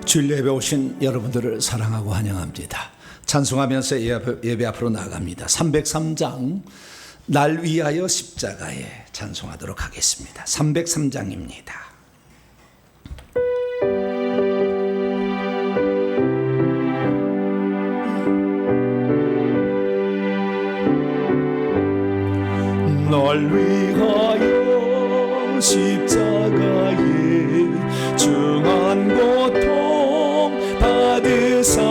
주일 예배 오신 여러분들을 사랑하고 환영합니다. 찬송하면서 예배 앞으로 나아갑니다. 303장 날 위하여 십자가에 찬송하도록 하겠습니다. 303장입니다. 날 위하여 십자가에 중한 고통 받으사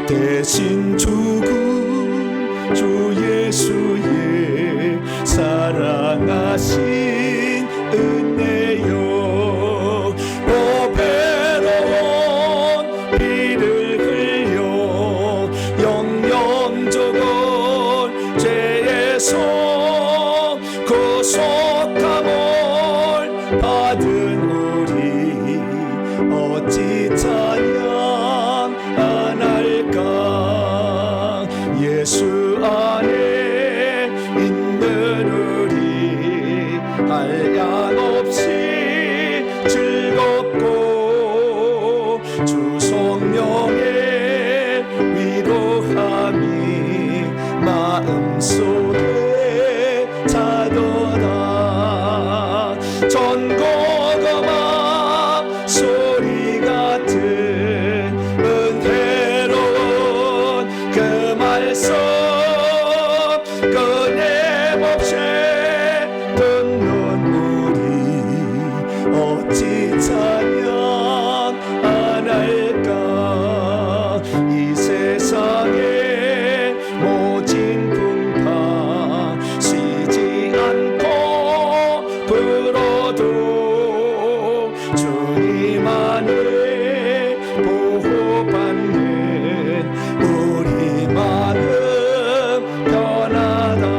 대신 죽은 주 예수의 사랑하신 은혜요, 보배로운 피를 흘려 영영적은 죄에서 구속함을 받은 우리 어찌 찬양할까. 예수 안에 있는 우리 한량없이 즐겁고 주 성령의 위로함이 마음속에 차도다. 전곡음악 소리 같은 은혜로운 그 말씀 끊임없이 듣는 우리 어찌 찬양 안 할까. 이 세상에 모진 풍파 쉬지 않고 불어도 주님 안에 보호받는 우리 마음 편하다.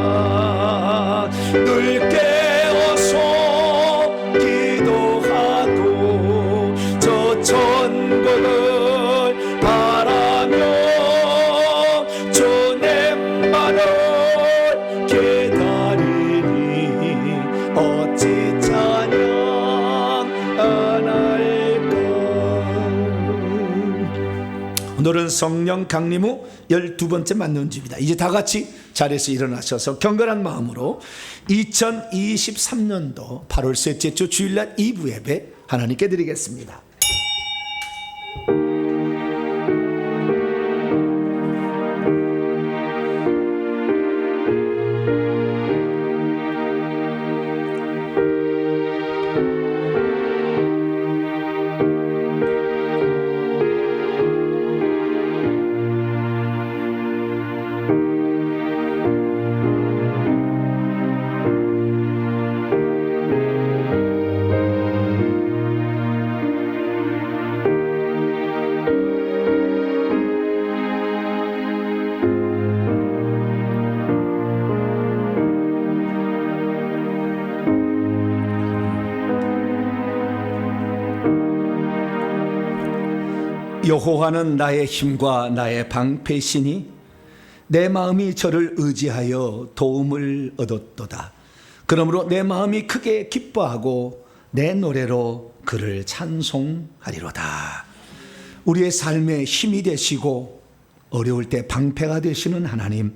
늘 깨어서 기도하고 저 천국을 바라며 주님만을 기다리니 어찌 찬양 안 할까. 오늘은 성령 강림 후 12번째 맞는 주입니다. 이제 다 같이 자리에서 일어나셔서 경건한 마음으로 2023년도 8월 셋째 주 주일날 2부 예배 하나님께 드리겠습니다. 여호와는 나의 힘과 나의 방패시니 내 마음이 저를 의지하여 도움을 얻었도다. 그러므로 내 마음이 크게 기뻐하고 내 노래로 그를 찬송하리로다. 우리의 삶에 힘이 되시고 어려울 때 방패가 되시는 하나님,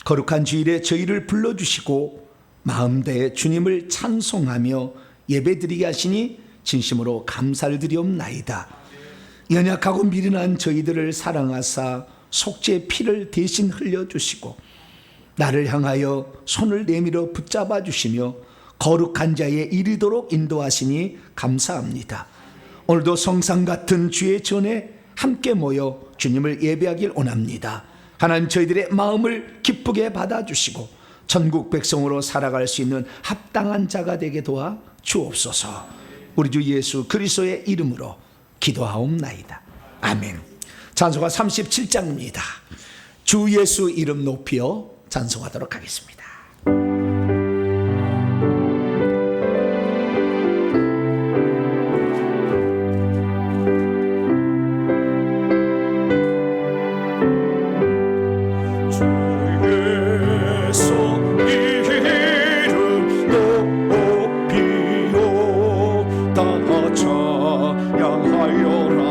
거룩한 주일에 저희를 불러주시고 마음대에 주님을 찬송하며 예배드리게 하시니 진심으로 감사를 드리옵나이다. 연약하고 미련한 저희들을 사랑하사 속죄의 피를 대신 흘려주시고 나를 향하여 손을 내밀어 붙잡아 주시며 거룩한 자에 이르도록 인도하시니 감사합니다. 오늘도 성상 같은 주의 전에 함께 모여 주님을 예배하길 원합니다. 하나님, 저희들의 마음을 기쁘게 받아주시고 전국 백성으로 살아갈 수 있는 합당한 자가 되게 도와 주옵소서. 우리 주 예수 그리스도의 이름으로 기도하옵나이다. 아멘. 찬송가 37장입니다. 주 예수 이름 높여 찬송하도록 하겠습니다. 주 예수 이름 높여 다 찬양하여라.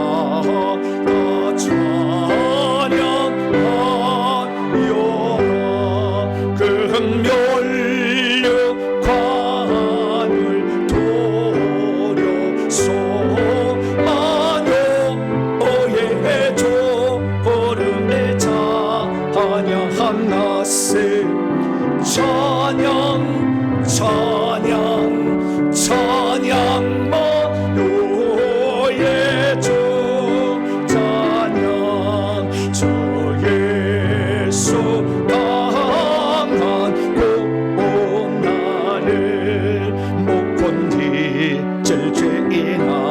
찬양하세 찬양 찬양 찬양 만유의 주 찬양 주 예수 당한 고난을 못 건디질 죄이나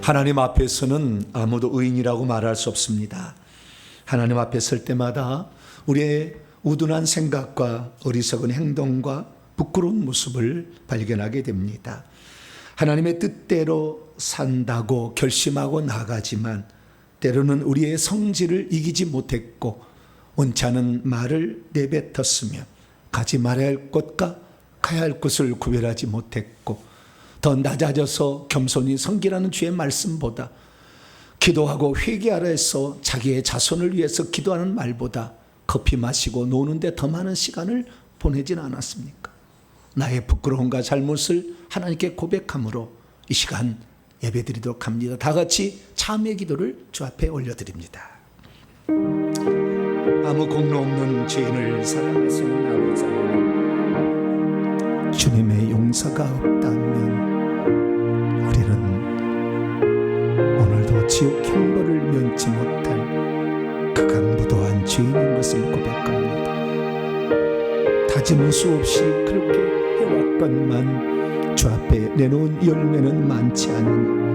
하나님 앞에서는 아무도 의인이라고 말할 수 없습니다. 하나님 앞에 설 때마다 우리의 우둔한 생각과 어리석은 행동과 부끄러운 모습을 발견하게 됩니다. 하나님의 뜻대로 산다고 결심하고 나가지만 때로는 우리의 성질을 이기지 못했고 원치 않은 말을 내뱉었으며 가지 말아야 할 곳과 가야 할 곳을 구별하지 못했고 더 낮아져서 겸손히 섬기라는 주의 말씀보다 기도하고 회개하라 해서 자기의 자손을 위해서 기도하는 말보다 커피 마시고 노는데 더 많은 시간을 보내진 않았습니까? 나의 부끄러움과 잘못을 하나님께 고백함으로 이 시간 예배드리도록 합니다. 다 같이 참회 기도를 주 앞에 올려드립니다. 아무 공로 없는 죄인을 사랑하시는 아버지 하나님, 주님의 용서가 없다면 우리는 오늘도 지옥 형벌을 면치 못할 극악무도한 죄인인 것을 고백합니다. 다짐할 수 없이 그렇게 해왔건만 주 앞에 내놓은 열매는 많지 않으니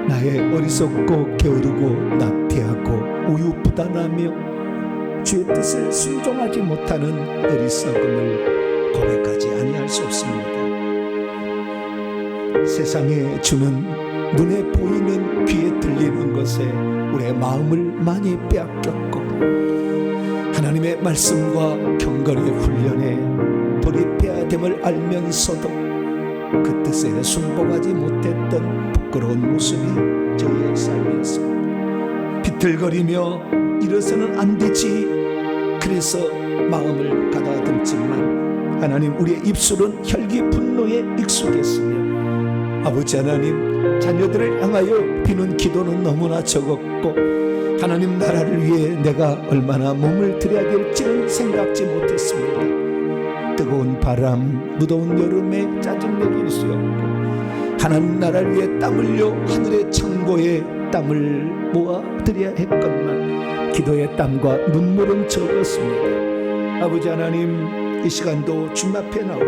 나의 어리석고 게으르고 나태하고 우유부단하며 주의 뜻을 순종하지 못하는 어리석음을 고백하지 아니할 수 없습니다. 세상에 주는 눈에 보이는 귀에 들리는 것에 우리의 마음을 많이 빼앗겼고 하나님의 말씀과 경건의 훈련에 돌입해야 됨을 알면서도 그 뜻에 순종하지 못했던 부끄러운 모습이 저희의 삶이었습니다. 비틀거리며 이래서는 안 되지 그래서 마음을 가다듬지만 하나님 우리의 입술은 혈기 분노에 익숙했으며 아버지 하나님 자녀들을 향하여 비는 기도는 너무나 적었고 하나님 나라를 위해 내가 얼마나 몸을 들여야 될지는 생각지 못했습니다. 뜨거운 바람 무더운 여름에 짜증내기 일쑤였고 하나님 나라를 위해 땀 흘려 하늘의 창고에 땀을 모아 드려야 했건만 기도의 땀과 눈물은 적었습니다. 아버지 하나님 이 시간도 주님 앞에 나와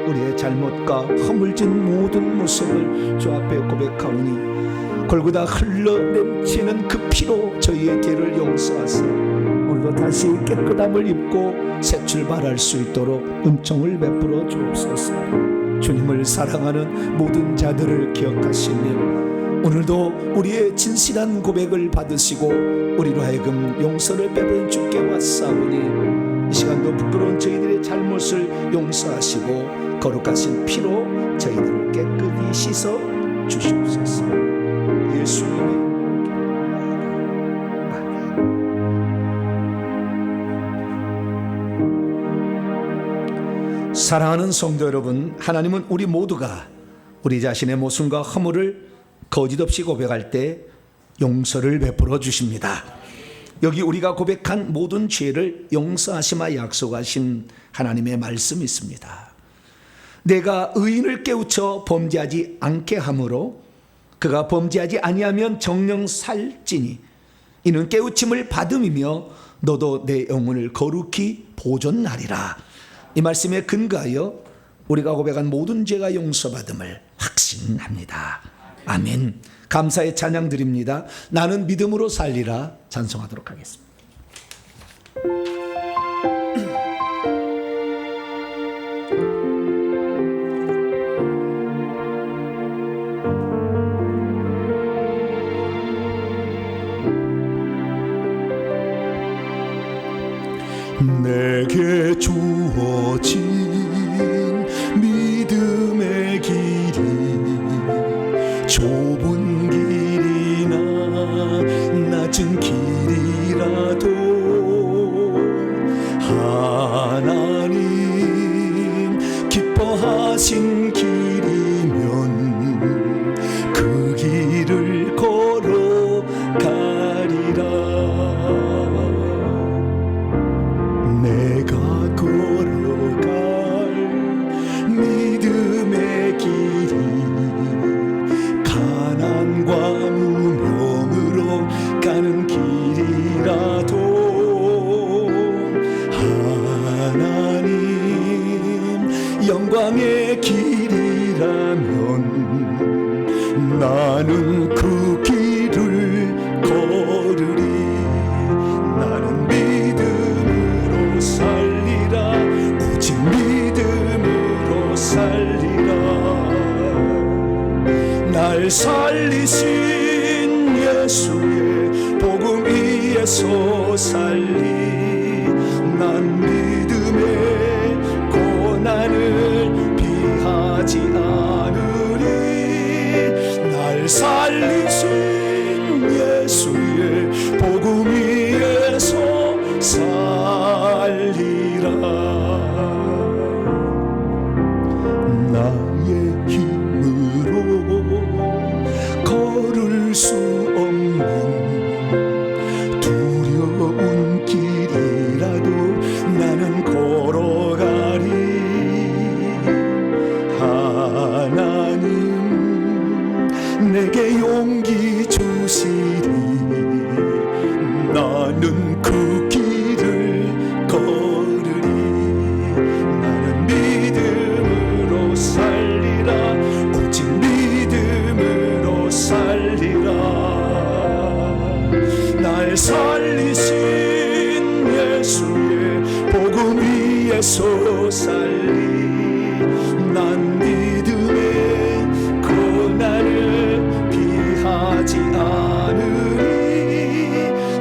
우리의 잘못과 허물진 모든 모습을 주 앞에 고백하오니 골고다 흘러넘치는 그 피로 저희의 죄를 용서하사 오늘도 다시 깨끗함을 입고 새 출발할 수 있도록 은총을 베풀어 주옵소서. 주님을 사랑하는 모든 자들을 기억하시며 오늘도 우리의 진실한 고백을 받으시고 우리로 하여금 용서를 베풀어 주께 왔사오니 이 시간도 부끄러운 저희들의 잘못을 용서하시고 거룩하신 피로 저희들을 깨끗이 씻어 주시옵소서. 예수님의 사랑하는 성도 여러분, 하나님은 우리 모두가 우리 자신의 모순과 허물을 거짓 없이 고백할 때 용서를 베풀어 주십니다. 여기 우리가 고백한 모든 죄를 용서하시마 약속하신 하나님의 말씀이 있습니다. 내가 의인을 깨우쳐 범죄하지 않게 함으로 그가 범죄하지 아니하면 정령 살지니 이는 깨우침을 받음이며 너도 내 영혼을 거룩히 보존하리라. 이 말씀에 근거하여 우리가 고백한 모든 죄가 용서받음을 확신합니다. 아멘. 감사의 찬양 드립니다. 나는 믿음으로 살리라 찬송하도록 하겠습니다. 내게 주어진 믿음의 길이 좁은 길이나 낮은 길이라도 하나님 기뻐하신 길이면 그 길을 걸어가리라. 내가 걸어갈 믿음의 길이 가난과 무명으로 가는 길이라도 하나님 영광의 길이라면 나는 그 길을 걸으리. 나는 믿음으로 살리라. 오직 믿음으로 살리라. 날 살리신 예수의 복음 위에서 살리. 난 믿음의 고난을 피하지 않으리. 날 살리신 예수의 복음 위에서 살리라. 나의 힘으로 걸을 수 없는 두려운 길이라도 나는 걸어가리. 하나님 내게 용기 주시리. 나는 그 길을 걸으리. 나는 믿음으로 살리라. 오직 믿음으로 살리라. 날 살리신 예수의 복음 위에서 살리. 난 믿음의 고난을 피하지 않으리.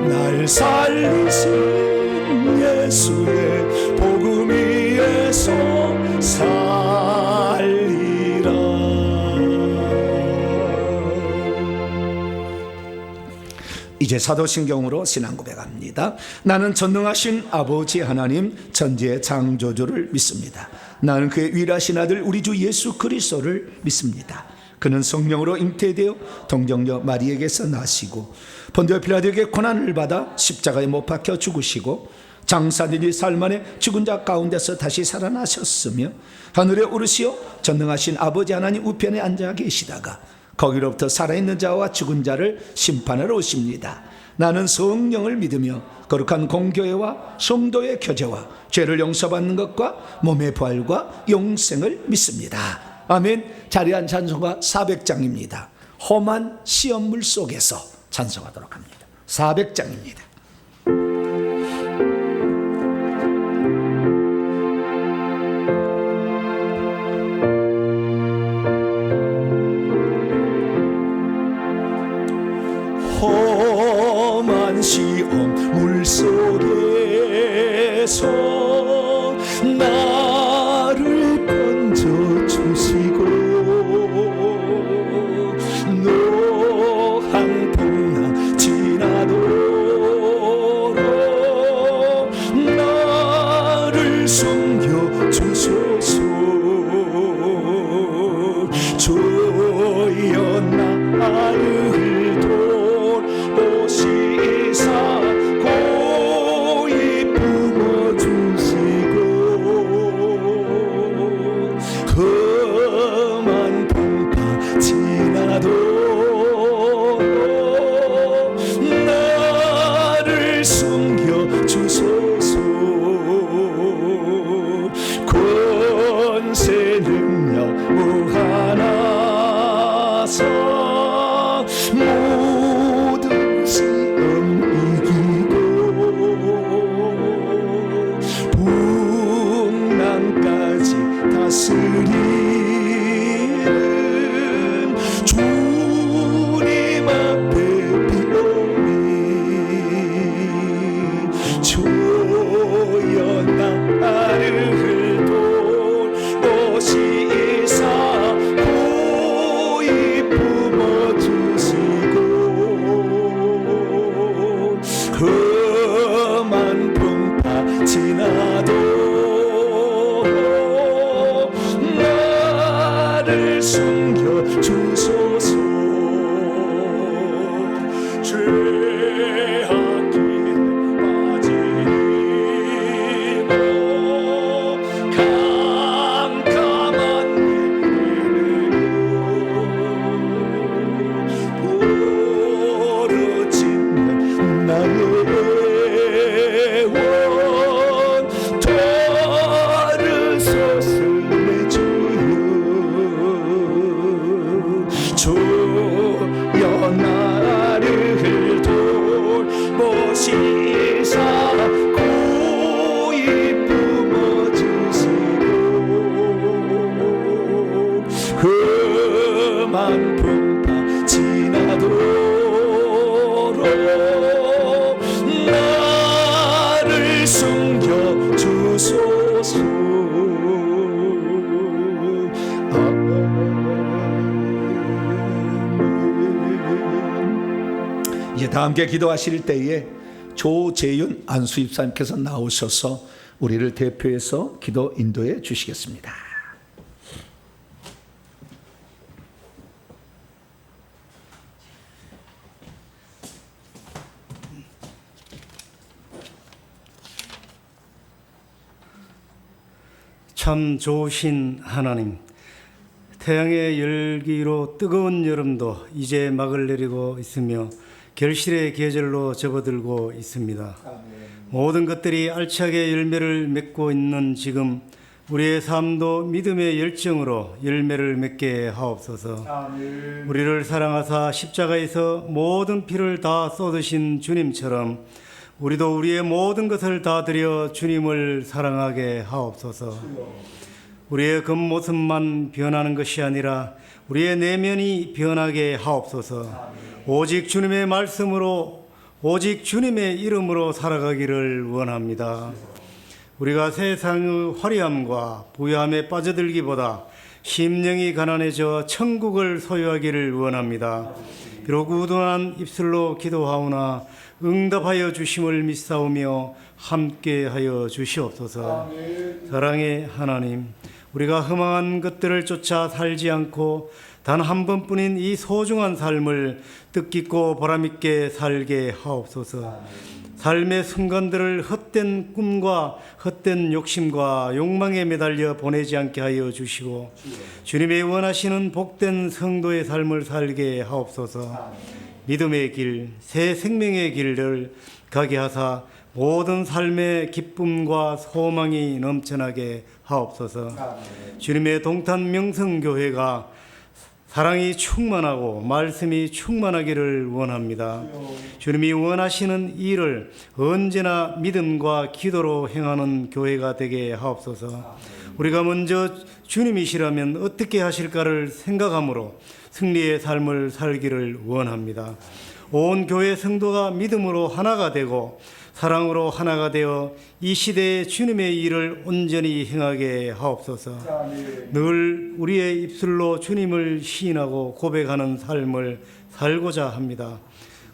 날 살리신 예수의 복음 위에서 살리라. 이제 사도신경으로 신앙 고백합니다. 나는 전능하신 아버지 하나님 천지의 창조주를 믿습니다. 나는 그의 위일하신 아들 우리 주 예수 그리스도를 믿습니다. 그는 성령으로 잉태되어 동정녀 마리에게서 나시고 본디오 빌라도에게 고난을 받아 십자가에 못 박혀 죽으시고 장사된 지 사흘 만에 죽은 자 가운데서 다시 살아나셨으며 하늘에 오르시어 전능하신 아버지 하나님 우편에 앉아 계시다가 거기로부터 살아있는 자와 죽은 자를 심판하러 오십니다. 나는 성령을 믿으며 거룩한 공교회와 성도의 교제와 죄를 용서받는 것과 몸의 부활과 용생을 믿습니다. 아멘. 자리에 앉은 찬송가 400장입니다. 험한 시험물 속에서 찬송하도록 합니다. 400장입니다. 험한 시험 물속에서 나를 건져주시고 노한 풍랑 지나도록 나를 숨겨주소서. 주여 나를 돌보시사 고이 품어주시고 험한 풍파 지나도록 나를 숨겨주소서. 권세 능력 무한하사 모든 시험 이기고 풍랑까지 다스리는 주님 앞에 비오니 주여 나를 돌보시사 고이 품어주시고 험한 풍파 지나도록 나를 숨겨주소서. 죄악기에 빠지고 캄캄한 부르짖는 나의 원 들으소서. 내 주여 주여 나를 돌보시사 고이 품어주시고 험한 풍파 지나도록 나를 숨겨주소서. 이제 다 함께 기도하실 때에 조재윤 안수입사님께서 나오셔서 우리를 대표해서 기도 인도해 주시겠습니다. 참 좋으신 하나님, 태양의 열기로 뜨거운 여름도 이제 막을 내리고 있으며 결실의 계절로 접어들고 있습니다. 모든 것들이 알차게 열매를 맺고 있는 지금 우리의 삶도 믿음의 열정으로 열매를 맺게 하옵소서. 우리를 사랑하사 십자가에서 모든 피를 다 쏟으신 주님처럼 우리도 우리의 모든 것을 다 드려 주님을 사랑하게 하옵소서. 우리의 겉모습만 변하는 것이 아니라 우리의 내면이 변하게 하옵소서. 오직 주님의 말씀으로, 오직 주님의 이름으로 살아가기를 원합니다. 우리가 세상의 화려함과 부유함에 빠져들기보다 심령이 가난해져 천국을 소유하기를 원합니다. 비록 우둔한 입술로 기도하오나 응답하여 주심을 믿사오며 함께하여 주시옵소서. 사랑의 하나님, 우리가 허망한 것들을 쫓아 살지 않고 단 한 번뿐인 이 소중한 삶을 뜻깊고 보람있게 살게 하옵소서. 삶의 순간들을 헛된 꿈과 헛된 욕심과 욕망에 매달려 보내지 않게 하여 주시고 주님의 원하시는 복된 성도의 삶을 살게 하옵소서. 믿음의 길, 새 생명의 길을 가게 하사 모든 삶의 기쁨과 소망이 넘쳐나게 하옵소서. 주님의 동탄 명성교회가 사랑이 충만하고 말씀이 충만하기를 원합니다. 주님이 원하시는 일을 언제나 믿음과 기도로 행하는 교회가 되게 하옵소서. 우리가 먼저 주님이시라면 어떻게 하실까를 생각함으로 승리의 삶을 살기를 원합니다. 온 교회 성도가 믿음으로 하나가 되고 사랑으로 하나가 되어 이 시대에 주님의 일을 온전히 행하게 하옵소서. 늘 우리의 입술로 주님을 시인하고 고백하는 삶을 살고자 합니다.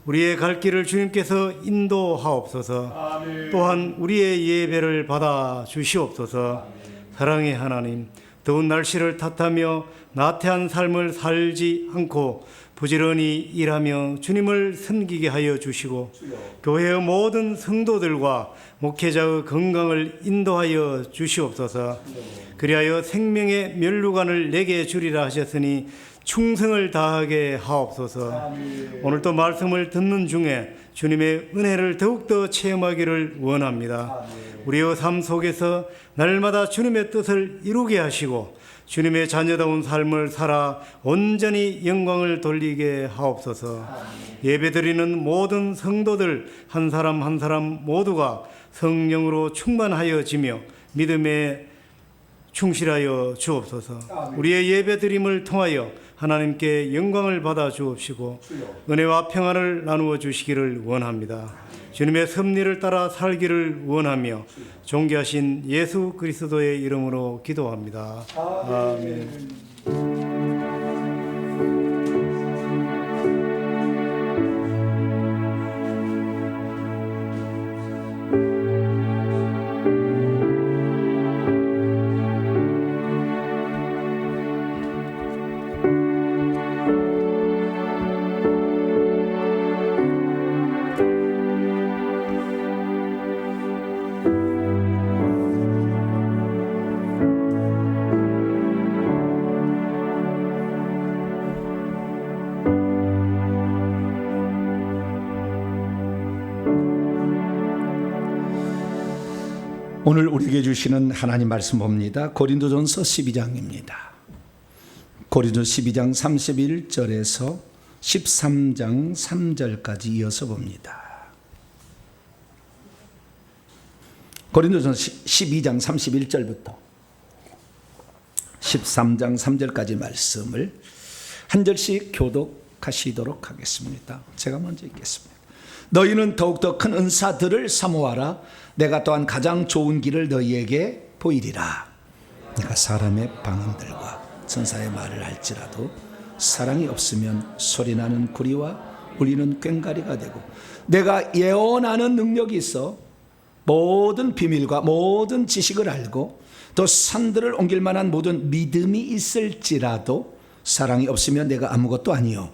우리의 갈 길을 주님께서 인도하옵소서. 또한 우리의 예배를 받아 주시옵소서. 사랑의 하나님, 더운 날씨를 탓하며 나태한 삶을 살지 않고 부지런히 일하며 주님을 섬기게 하여 주시고 교회의 모든 성도들과 목회자의 건강을 인도하여 주시옵소서. 그리하여 생명의 면류관을 내게 주리라 하셨으니 충성을 다하게 하옵소서. 오늘도 말씀을 듣는 중에 주님의 은혜를 더욱더 체험하기를 원합니다. 우리의 삶 속에서 날마다 주님의 뜻을 이루게 하시고 주님의 자녀다운 삶을 살아 온전히 영광을 돌리게 하옵소서. 예배드리는 모든 성도들 한 사람 한 사람 모두가 성령으로 충만하여지며 믿음에 충실하여 주옵소서. 우리의 예배드림을 통하여 하나님께 영광을 받아 주옵시고 은혜와 평안을 나누어 주시기를 원합니다. 주님의 섭리를 따라 살기를 원하며 존귀하신 예수 그리스도의 이름으로 기도합니다. 아멘. 오늘 우리에게 주시는 하나님 말씀 봅니다. 고린도전서 12장입니다. 고린도 12장 31절에서 13장 3절까지 이어서 봅니다. 고린도전서 12장 31절부터 13장 3절까지 말씀을 한 절씩 교독하시도록 하겠습니다. 제가 먼저 읽겠습니다. 너희는 더욱더 큰 은사들을 사모하라. 내가 또한 가장 좋은 길을 너희에게 보이리라. 내가 사람의 방언들과 천사의 말을 할지라도 사랑이 없으면 소리나는 구리와 울리는 꽹과리가 되고, 내가 예언하는 능력이 있어 모든 비밀과 모든 지식을 알고 또 산들을 옮길 만한 모든 믿음이 있을지라도 사랑이 없으면 내가 아무것도 아니요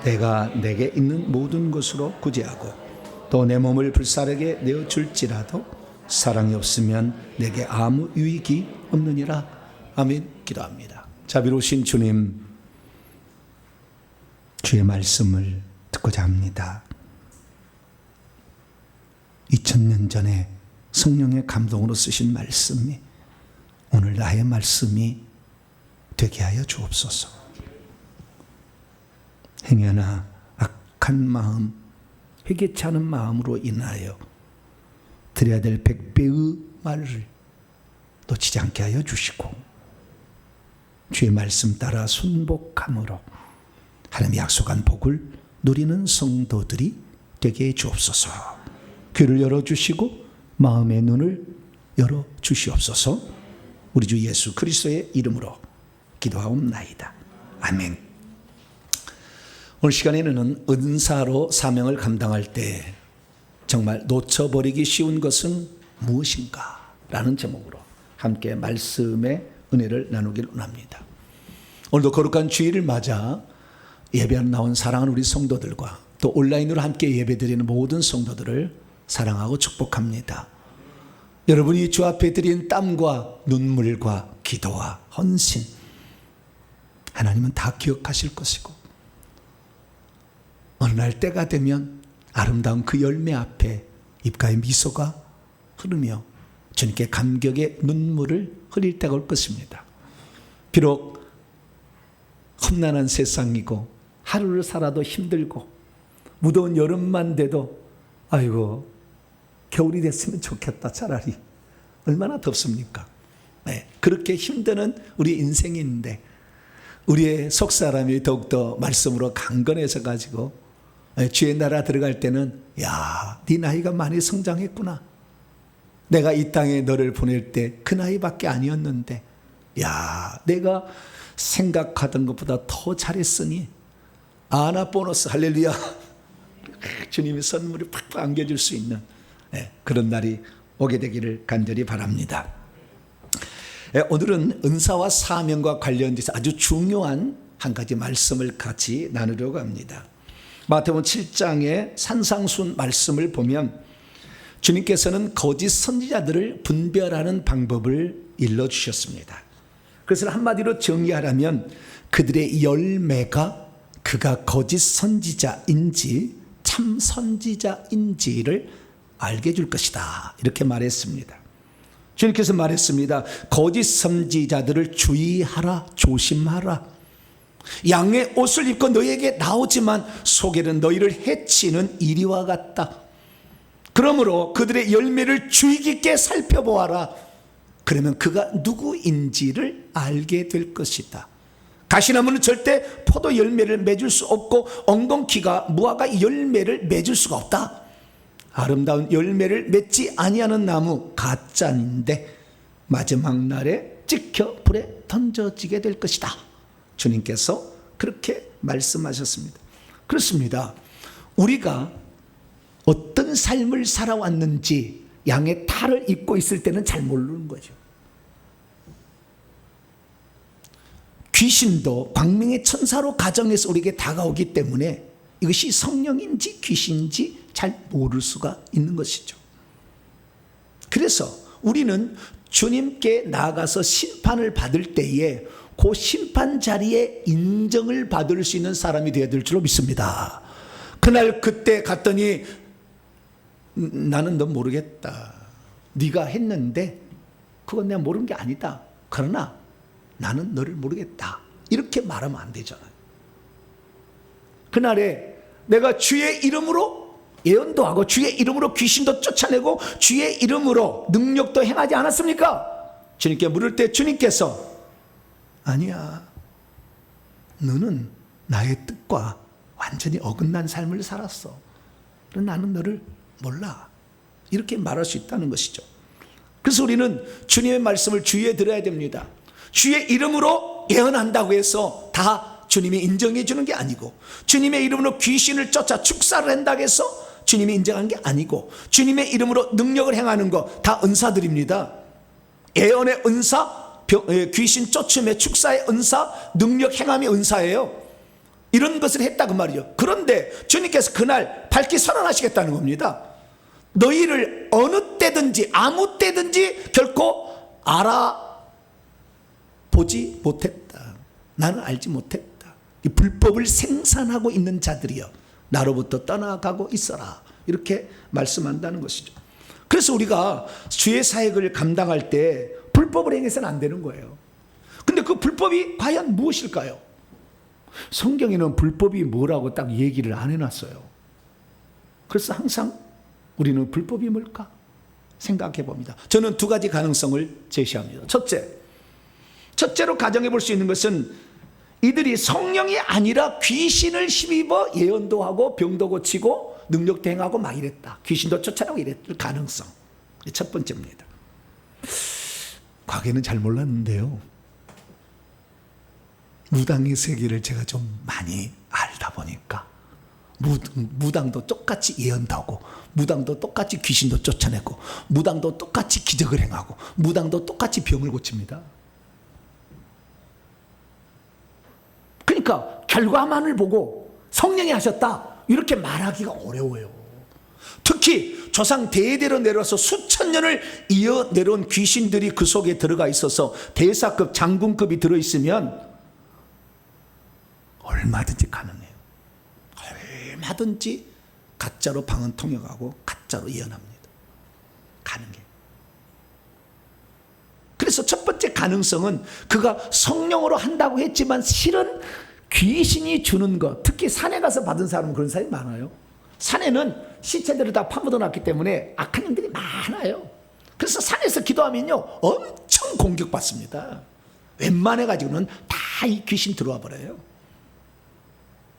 내가 내게 있는 모든 것으로 구제하고 또 내 몸을 불사르게 내어줄지라도 사랑이 없으면 내게 아무 유익이 없느니라. 아멘. 기도합니다. 자비로우신 주님, 주의 말씀을 듣고자 합니다. 2000년 전에 성령의 감동으로 쓰신 말씀이 오늘 나의 말씀이 되게 하여 주옵소서. 행여나 악한 마음, 회개치 않은 마음으로 인하여 드려야 될 100배의 말을 놓치지 않게 하여 주시고 주의 말씀 따라 순복함으로 하나님이 약속한 복을 누리는 성도들이 되게 해 주옵소서. 귀를 열어주시고 마음의 눈을 열어주시옵소서. 우리 주 예수 그리스도의 이름으로 기도하옵나이다. 아멘. 오늘 시간에는 은사로 사명을 감당할 때 정말 놓쳐버리기 쉬운 것은 무엇인가? 라는 제목으로 함께 말씀의 은혜를 나누길 원합니다. 오늘도 거룩한 주일을 맞아 예배하러 나온 사랑하는 우리 성도들과 또 온라인으로 함께 예배드리는 모든 성도들을 사랑하고 축복합니다. 여러분이 주 앞에 드린 땀과 눈물과 기도와 헌신, 하나님은 다 기억하실 것이고, 어느 날 때가 되면 아름다운 그 열매 앞에 입가에 미소가 흐르며 주님께 감격의 눈물을 흘릴 때가 올 것입니다. 비록 험난한 세상이고 하루를 살아도 힘들고 무더운 여름만 돼도 아이고 겨울이 됐으면 좋겠다, 차라리. 얼마나 덥습니까? 네, 그렇게 힘드는 우리 인생인데 우리의 속사람이 더욱더 말씀으로 강건해져 가지고 주의 나라 들어갈 때는 야, 네 나이가 많이 성장했구나. 내가 이 땅에 너를 보낼 때 그 나이밖에 아니었는데 야, 내가 생각하던 것보다 더 잘했으니 아나 보너스 할렐루야. 주님의 선물을 팍팍 안겨줄 수 있는 그런 날이 오게 되기를 간절히 바랍니다. 오늘은 은사와 사명과 관련돼서 아주 중요한 한 가지 말씀을 같이 나누려고 합니다. 마태복음 7장의 산상순 말씀을 보면 주님께서는 거짓 선지자들을 분별하는 방법을 일러주셨습니다. 그것을 한마디로 정의하라면 그들의 열매가 그가 거짓 선지자인지 참 선지자인지를 알게 해줄 것이다, 이렇게 말했습니다. 주님께서 말했습니다. 거짓 선지자들을 주의하라, 조심하라. 양의 옷을 입고 너희에게 나오지만 속에는 너희를 해치는 이리와 같다. 그러므로 그들의 열매를 주의 깊게 살펴보아라. 그러면 그가 누구인지를 알게 될 것이다. 가시나무는 절대 포도 열매를 맺을 수 없고 엉겅퀴가 무화과 열매를 맺을 수가 없다. 아름다운 열매를 맺지 아니하는 나무 가짜인데 마지막 날에 찍혀 불에 던져지게 될 것이다. 주님께서 그렇게 말씀하셨습니다. 그렇습니다. 우리가 어떤 삶을 살아왔는지 양의 탈을 입고 있을 때는 잘 모르는 거죠. 귀신도 광명의 천사로 가정해서 우리에게 다가오기 때문에 이것이 성령인지 귀신인지 잘 모를 수가 있는 것이죠. 그래서 우리는 주님께 나아가서 심판을 받을 때에 그 심판 자리에 인정을 받을 수 있는 사람이 되어야 될 줄로 믿습니다. 그날 그때 갔더니 나는 너 모르겠다. 네가 했는데 그건 내가 모르는 게 아니다. 그러나 나는 너를 모르겠다. 이렇게 말하면 안 되잖아요. 그날에 내가 주의 이름으로 예언도 하고 주의 이름으로 귀신도 쫓아내고 주의 이름으로 능력도 행하지 않았습니까? 주님께 물을 때 주님께서 아니야, 너는 나의 뜻과 완전히 어긋난 삶을 살았어. 나는 너를 몰라. 이렇게 말할 수 있다는 것이죠. 그래서 우리는 주님의 말씀을 주의에 들어야 됩니다. 주의 이름으로 예언한다고 해서 다 주님이 인정해 주는 게 아니고, 주님의 이름으로 귀신을 쫓아 축사를 한다고 해서 주님이 인정한 게 아니고, 주님의 이름으로 능력을 행하는 거 다 은사들입니다. 예언의 은사, 귀신 쫓음의 축사의 은사, 능력 행함의 은사예요. 이런 것을 했다 그 말이죠. 그런데 주님께서 그날 밝히 선언하시겠다는 겁니다. 너희를 어느 때든지 아무 때든지 결코 알아보지 못했다. 나는 알지 못했다. 이 불법을 생산하고 있는 자들이여, 나로부터 떠나가고 있어라. 이렇게 말씀한다는 것이죠. 그래서 우리가 주의 사역을 감당할 때 불법을 행해서는 안 되는 거예요. 근데 그 불법이 과연 무엇일까요? 성경에는 불법이 뭐라고 딱 얘기를 안 해놨어요. 그래서 항상 우리는 불법이 뭘까 생각해 봅니다. 저는 두 가지 가능성을 제시합니다. 첫째로 가정해 볼 수 있는 것은 이들이 성령이 아니라 귀신을 힘입어 예언도 하고 병도 고치고 능력도 행하고 막 이랬다. 귀신도 쫓아내고 이랬을 가능성. 첫 번째입니다. 과거에는 잘 몰랐는데요, 무당의 세계를 제가 좀 많이 알다 보니까 무당도 똑같이 예언도 하고, 무당도 똑같이 귀신도 쫓아내고, 무당도 똑같이 기적을 행하고, 무당도 똑같이 병을 고칩니다. 그러니까 결과만을 보고 성령이 하셨다 이렇게 말하기가 어려워요. 특히 조상 대대로 내려와서 수천 년을 이어 내려온 귀신들이 그 속에 들어가 있어서 대사급 장군급이 들어있으면 얼마든지 가능해요. 얼마든지 가짜로 방언 통역하고 가짜로 예언합니다. 가능해요. 그래서 첫 번째 가능성은 그가 성령으로 한다고 했지만 실은 귀신이 주는 것, 특히 산에 가서 받은 사람은 그런 사람이 많아요. 산에는 시체들을 다 파묻어 놨기 때문에 악한 영들이 많아요. 그래서 산에서 기도하면요 엄청 공격받습니다. 웬만해가지고는 다 이 귀신 들어와 버려요.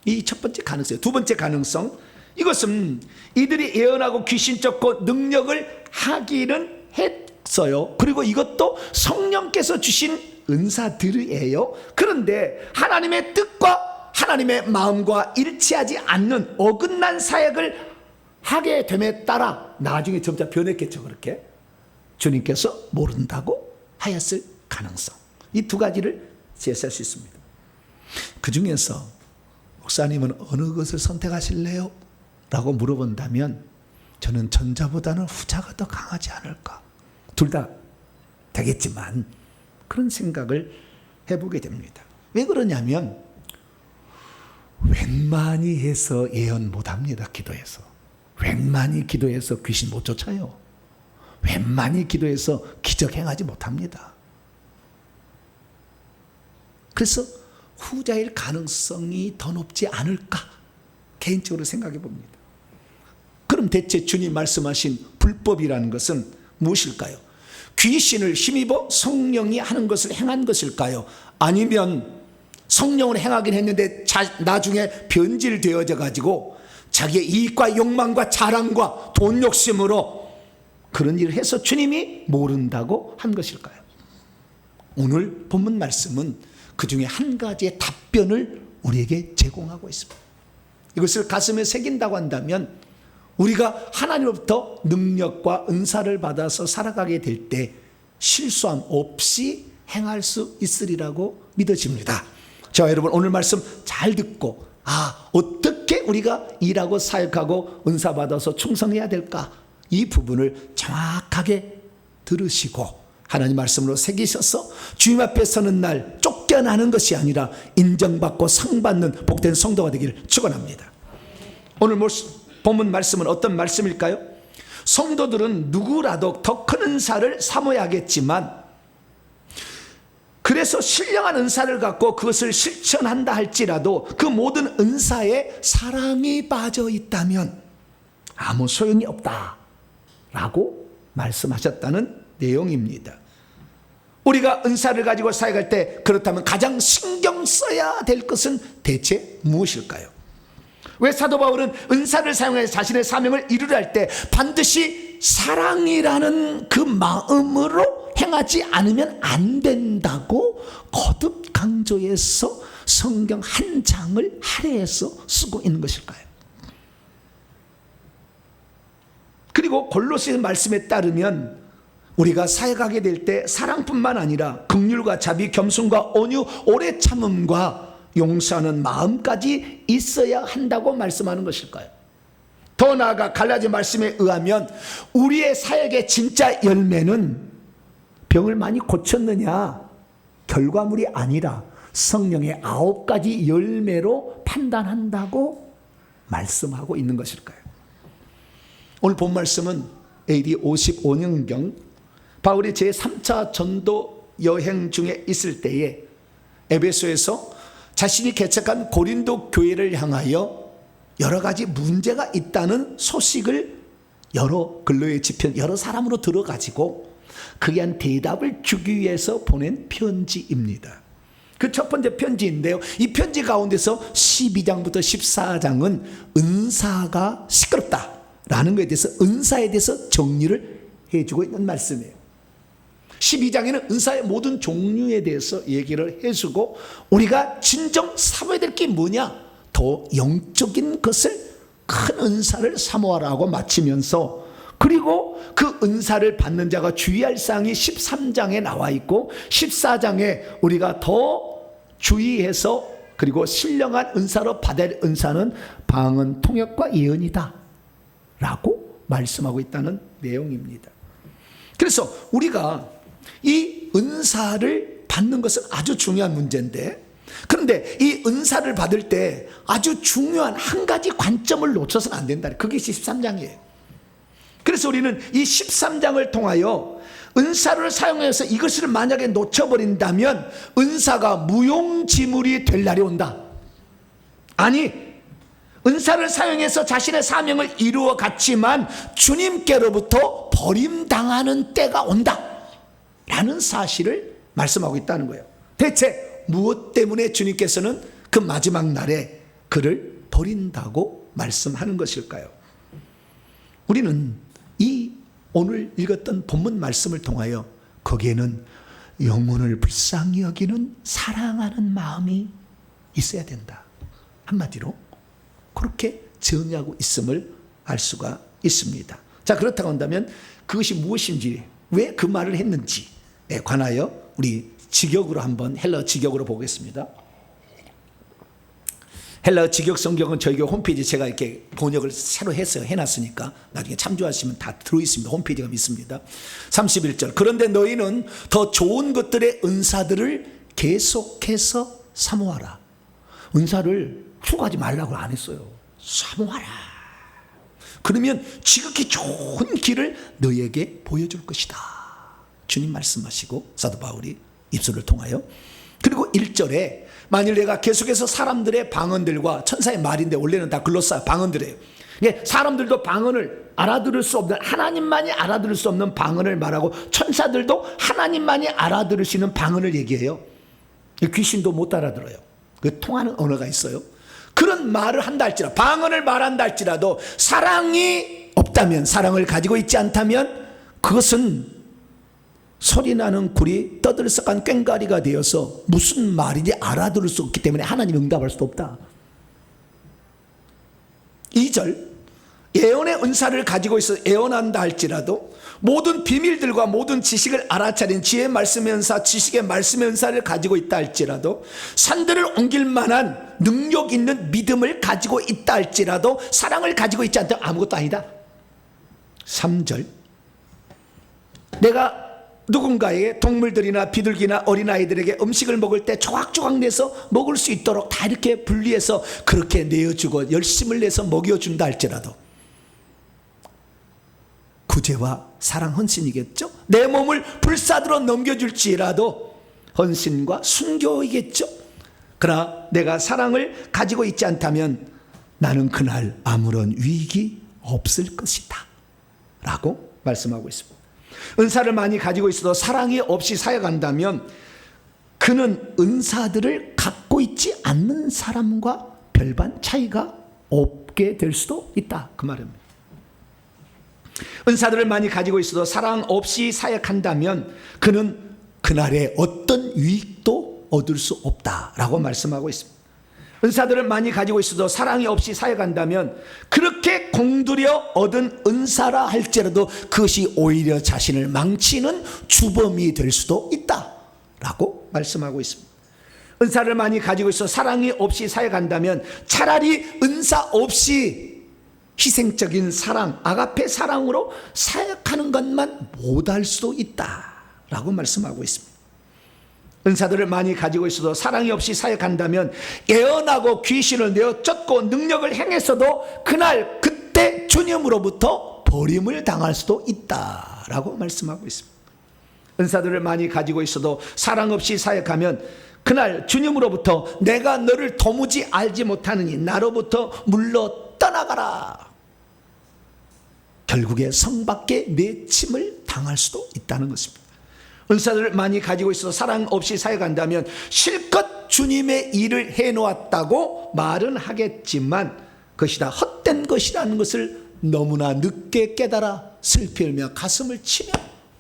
이 첫 번째 가능성. 두 번째 가능성, 이것은 이들이 예언하고 귀신 쫓고 능력을 하기는 했어요. 그리고 이것도 성령께서 주신 은사들이에요. 그런데 하나님의 뜻과 하나님의 마음과 일치하지 않는 어긋난 사역을 하게 됨에 따라 나중에 점차 변했겠죠. 그렇게 주님께서 모른다고 하였을 가능성, 이 두 가지를 제시할 수 있습니다. 그 중에서 목사님은 어느 것을 선택하실래요? 라고 물어본다면 저는 전자보다는 후자가 더 강하지 않을까. 둘 다 되겠지만 그런 생각을 해보게 됩니다. 왜 그러냐면 웬만히 해서 예언 못합니다. 기도해서. 웬만히 기도해서 귀신 못 쫓아요. 웬만히 기도해서 기적 행하지 못합니다. 그래서 후자일 가능성이 더 높지 않을까 개인적으로 생각해 봅니다. 그럼 대체 주님 말씀하신 불법이라는 것은 무엇일까요? 귀신을 힘입어 성령이 하는 것을 행한 것일까요? 아니면 성령을 행하긴 했는데 나중에 변질되어져 가지고 자기의 이익과 욕망과 자랑과 돈 욕심으로 그런 일을 해서 주님이 모른다고 한 것일까요? 오늘 본문 말씀은 그 중에 한 가지의 답변을 우리에게 제공하고 있습니다. 이것을 가슴에 새긴다고 한다면 우리가 하나님으로부터 능력과 은사를 받아서 살아가게 될 때 실수함 없이 행할 수 있으리라고 믿어집니다. 자, 여러분 오늘 말씀 잘 듣고 어떻게 우리가 일하고 사역하고 은사 받아서 충성해야 될까? 이 부분을 정확하게 들으시고 하나님 말씀으로 새기셔서 주님 앞에 서는 날 쫓겨나는 것이 아니라 인정받고 상받는 복된 성도가 되기를 축원합니다. 오늘 본문 말씀은 어떤 말씀일까요? 성도들은 누구라도 더 큰 은사를 삼아야겠지만 그래서 신령한 은사를 갖고 그것을 실천한다 할지라도 그 모든 은사에 사랑이 빠져 있다면 아무 소용이 없다라고 말씀하셨다는 내용입니다. 우리가 은사를 가지고 사역할 때 그렇다면 가장 신경 써야 될 것은 대체 무엇일까요? 왜 사도 바울은 은사를 사용해서 자신의 사명을 이루려 할 때 반드시 사랑이라는 그 마음으로 행하지 않으면 안 된다고 거듭 강조해서 성경 한 장을 할애해서 쓰고 있는 것일까요? 그리고 골로새 말씀에 따르면 우리가 사역하게 될 때 사랑뿐만 아니라 긍휼과 자비, 겸손과 온유, 오래 참음과 용서하는 마음까지 있어야 한다고 말씀하는 것일까요? 더 나아가 갈라디아 말씀에 의하면 우리의 사역의 진짜 열매는 병을 많이 고쳤느냐 결과물이 아니라 성령의 9가지 열매로 판단한다고 말씀하고 있는 것일까요? 오늘 본 말씀은 AD 55년경 바울이 제3차 전도 여행 중에 있을 때에 에베소에서 자신이 개척한 고린도 교회를 향하여 여러 가지 문제가 있다는 소식을 여러 근로의 지편 여러 사람으로 들어가지고 그에 한 대답을 주기 위해서 보낸 편지입니다. 그 첫 번째 편지인데요, 이 편지 가운데서 12장부터 14장은 은사가 시끄럽다라는 것에 대해서 은사에 대해서 정리를 해주고 있는 말씀이에요. 12장에는 은사의 모든 종류에 대해서 얘기를 해주고 우리가 진정 삼아야 될 게 뭐냐, 더 영적인 것을 큰 은사를 사모하라고 마치면서, 그리고 그 은사를 받는 자가 주의할 사항이 13장에 나와 있고 14장에 우리가 더 주의해서 그리고 신령한 은사로 받을 은사는 방언, 통역과 예언이다 라고 말씀하고 있다는 내용입니다. 그래서 우리가 이 은사를 받는 것은 아주 중요한 문제인데, 그런데 이 은사를 받을 때 아주 중요한 한 가지 관점을 놓쳐서는 안 된다. 그게 13장이에요. 그래서 우리는 이 13장을 통하여 은사를 사용해서 이것을 만약에 놓쳐버린다면 은사가 무용지물이 될 날이 온다. 아니, 은사를 사용해서 자신의 사명을 이루어 갔지만 주님께로부터 버림당하는 때가 온다 라는 사실을 말씀하고 있다는 거예요. 대체 무엇 때문에 주님께서는 그 마지막 날에 그를 버린다고 말씀하는 것일까요? 우리는 이 오늘 읽었던 본문 말씀을 통하여 거기에는 영혼을 불쌍히 여기는 사랑하는 마음이 있어야 된다. 한마디로 그렇게 정의하고 있음을 알 수가 있습니다. 자, 그렇다고 한다면 그것이 무엇인지, 왜 그 말을 했는지에 관하여 우리 직역으로 한번 헬러 직역으로 보겠습니다. 헬러 직역 성경은 저희 홈페이지 제가 이렇게 번역을 새로 해서 해놨으니까 나중에 참조하시면 다 들어있습니다. 홈페이지가 있습니다. 31절. 그런데 너희는 더 좋은 것들의 은사들을 계속해서 사모하라. 은사를 추구하지 말라고 안 했어요. 사모하라. 그러면 지극히 좋은 길을 너희에게 보여줄 것이다. 주님 말씀하시고 사도 바울이 입술을 통하여. 그리고 1절에 만일 내가 계속해서 사람들의 방언들과 천사의 말인데 원래는 다 글로사 방언들이에요. 사람들도 방언을 알아들을 수 없는, 하나님만이 알아들을 수 없는 방언을 말하고 천사들도 하나님만이 알아들을 수 있는 방언을 얘기해요. 귀신도 못 알아들어요. 그 통하는 언어가 있어요. 그런 말을 한다 할지라도, 방언을 말한다 할지라도 사랑이 없다면, 사랑을 가지고 있지 않다면 그것은 소리나는 굴이 떠들썩한 꽹과리가 되어서 무슨 말인지 알아들을 수 없기 때문에 하나님 응답할 수도 없다. 2절, 예언의 은사를 가지고 있어 예언한다 할지라도 모든 비밀들과 모든 지식을 알아차린 지혜의 말씀의 은사, 지식의 말씀의 은사를 가지고 있다 할지라도 산들을 옮길 만한 능력 있는 믿음을 가지고 있다 할지라도 사랑을 가지고 있지 않다면 아무것도 아니다. 3절, 내가 누군가에게 동물들이나 비둘기나 어린아이들에게 음식을 먹을 때 조각조각 내서 먹을 수 있도록 다 이렇게 분리해서 그렇게 내어주고 열심을 내서 먹여준다 할지라도 구제와 사랑, 헌신이겠죠. 내 몸을 불사드로 넘겨줄지라도 헌신과 순교이겠죠. 그러나 내가 사랑을 가지고 있지 않다면 나는 그날 아무런 유익이 없을 것이다 라고 말씀하고 있습니다. 은사를 많이 가지고 있어도 사랑이 없이 사역한다면 그는 은사들을 갖고 있지 않는 사람과 별반 차이가 없게 될 수도 있다, 그 말입니다. 은사들을 많이 가지고 있어도 사랑 없이 사역한다면 그는 그날에 어떤 유익도 얻을 수 없다라고 말씀하고 있습니다. 은사들을 많이 가지고 있어도 사랑이 없이 사역한다면 그렇게 공들여 얻은 은사라 할지라도 그것이 오히려 자신을 망치는 주범이 될 수도 있다라고 말씀하고 있습니다. 은사를 많이 가지고 있어 사랑이 없이 사역한다면 차라리 은사 없이 희생적인 사랑, 아가페 사랑으로 사역하는 것만 못할 수도 있다라고 말씀하고 있습니다. 은사들을 많이 가지고 있어도 사랑이 없이 사역한다면 예언하고 귀신을 내어 쫓고 능력을 행했어도 그날 그때 주님으로부터 버림을 당할 수도 있다라고 말씀하고 있습니다. 은사들을 많이 가지고 있어도 사랑 없이 사역하면 그날 주님으로부터 내가 너를 도무지 알지 못하느니 나로부터 물러 떠나가라, 결국에 성 밖에 내침을 당할 수도 있다는 것입니다. 은사들을 많이 가지고 있어서 사랑 없이 사역한다면 실컷 주님의 일을 해놓았다고 말은 하겠지만 그것이 다 헛된 것이라는 것을 너무나 늦게 깨달아 슬피 울며 가슴을 치며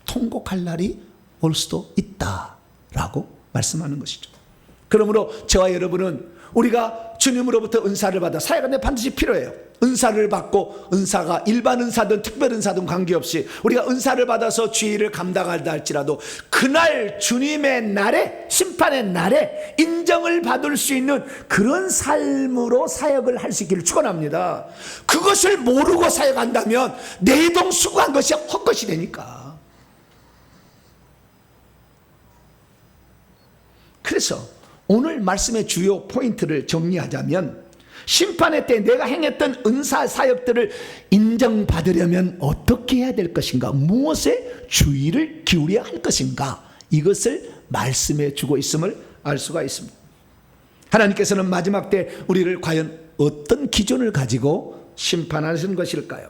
통곡할 날이 올 수도 있다라고 말씀하는 것이죠. 그러므로 저와 여러분은 우리가 주님으로부터 은사를 받아 사역하는 데 반드시 필요해요. 은사를 받고 은사가 일반 은사든 특별 은사든 관계없이 우리가 은사를 받아서 주의를 감당한다 할지라도 그날 주님의 날에 심판의 날에 인정을 받을 수 있는 그런 삶으로 사역을 할 수 있기를 축원합니다. 그것을 모르고 사역한다면 내동수고한 것이 헛것이 되니까. 그래서 오늘 말씀의 주요 포인트를 정리하자면 심판의 때 내가 행했던 은사 사역들을 인정받으려면 어떻게 해야 될 것인가, 무엇에 주의를 기울여야 할 것인가, 이것을 말씀해 주고 있음을 알 수가 있습니다. 하나님께서는 마지막 때 우리를 과연 어떤 기준을 가지고 심판하시는 것일까요?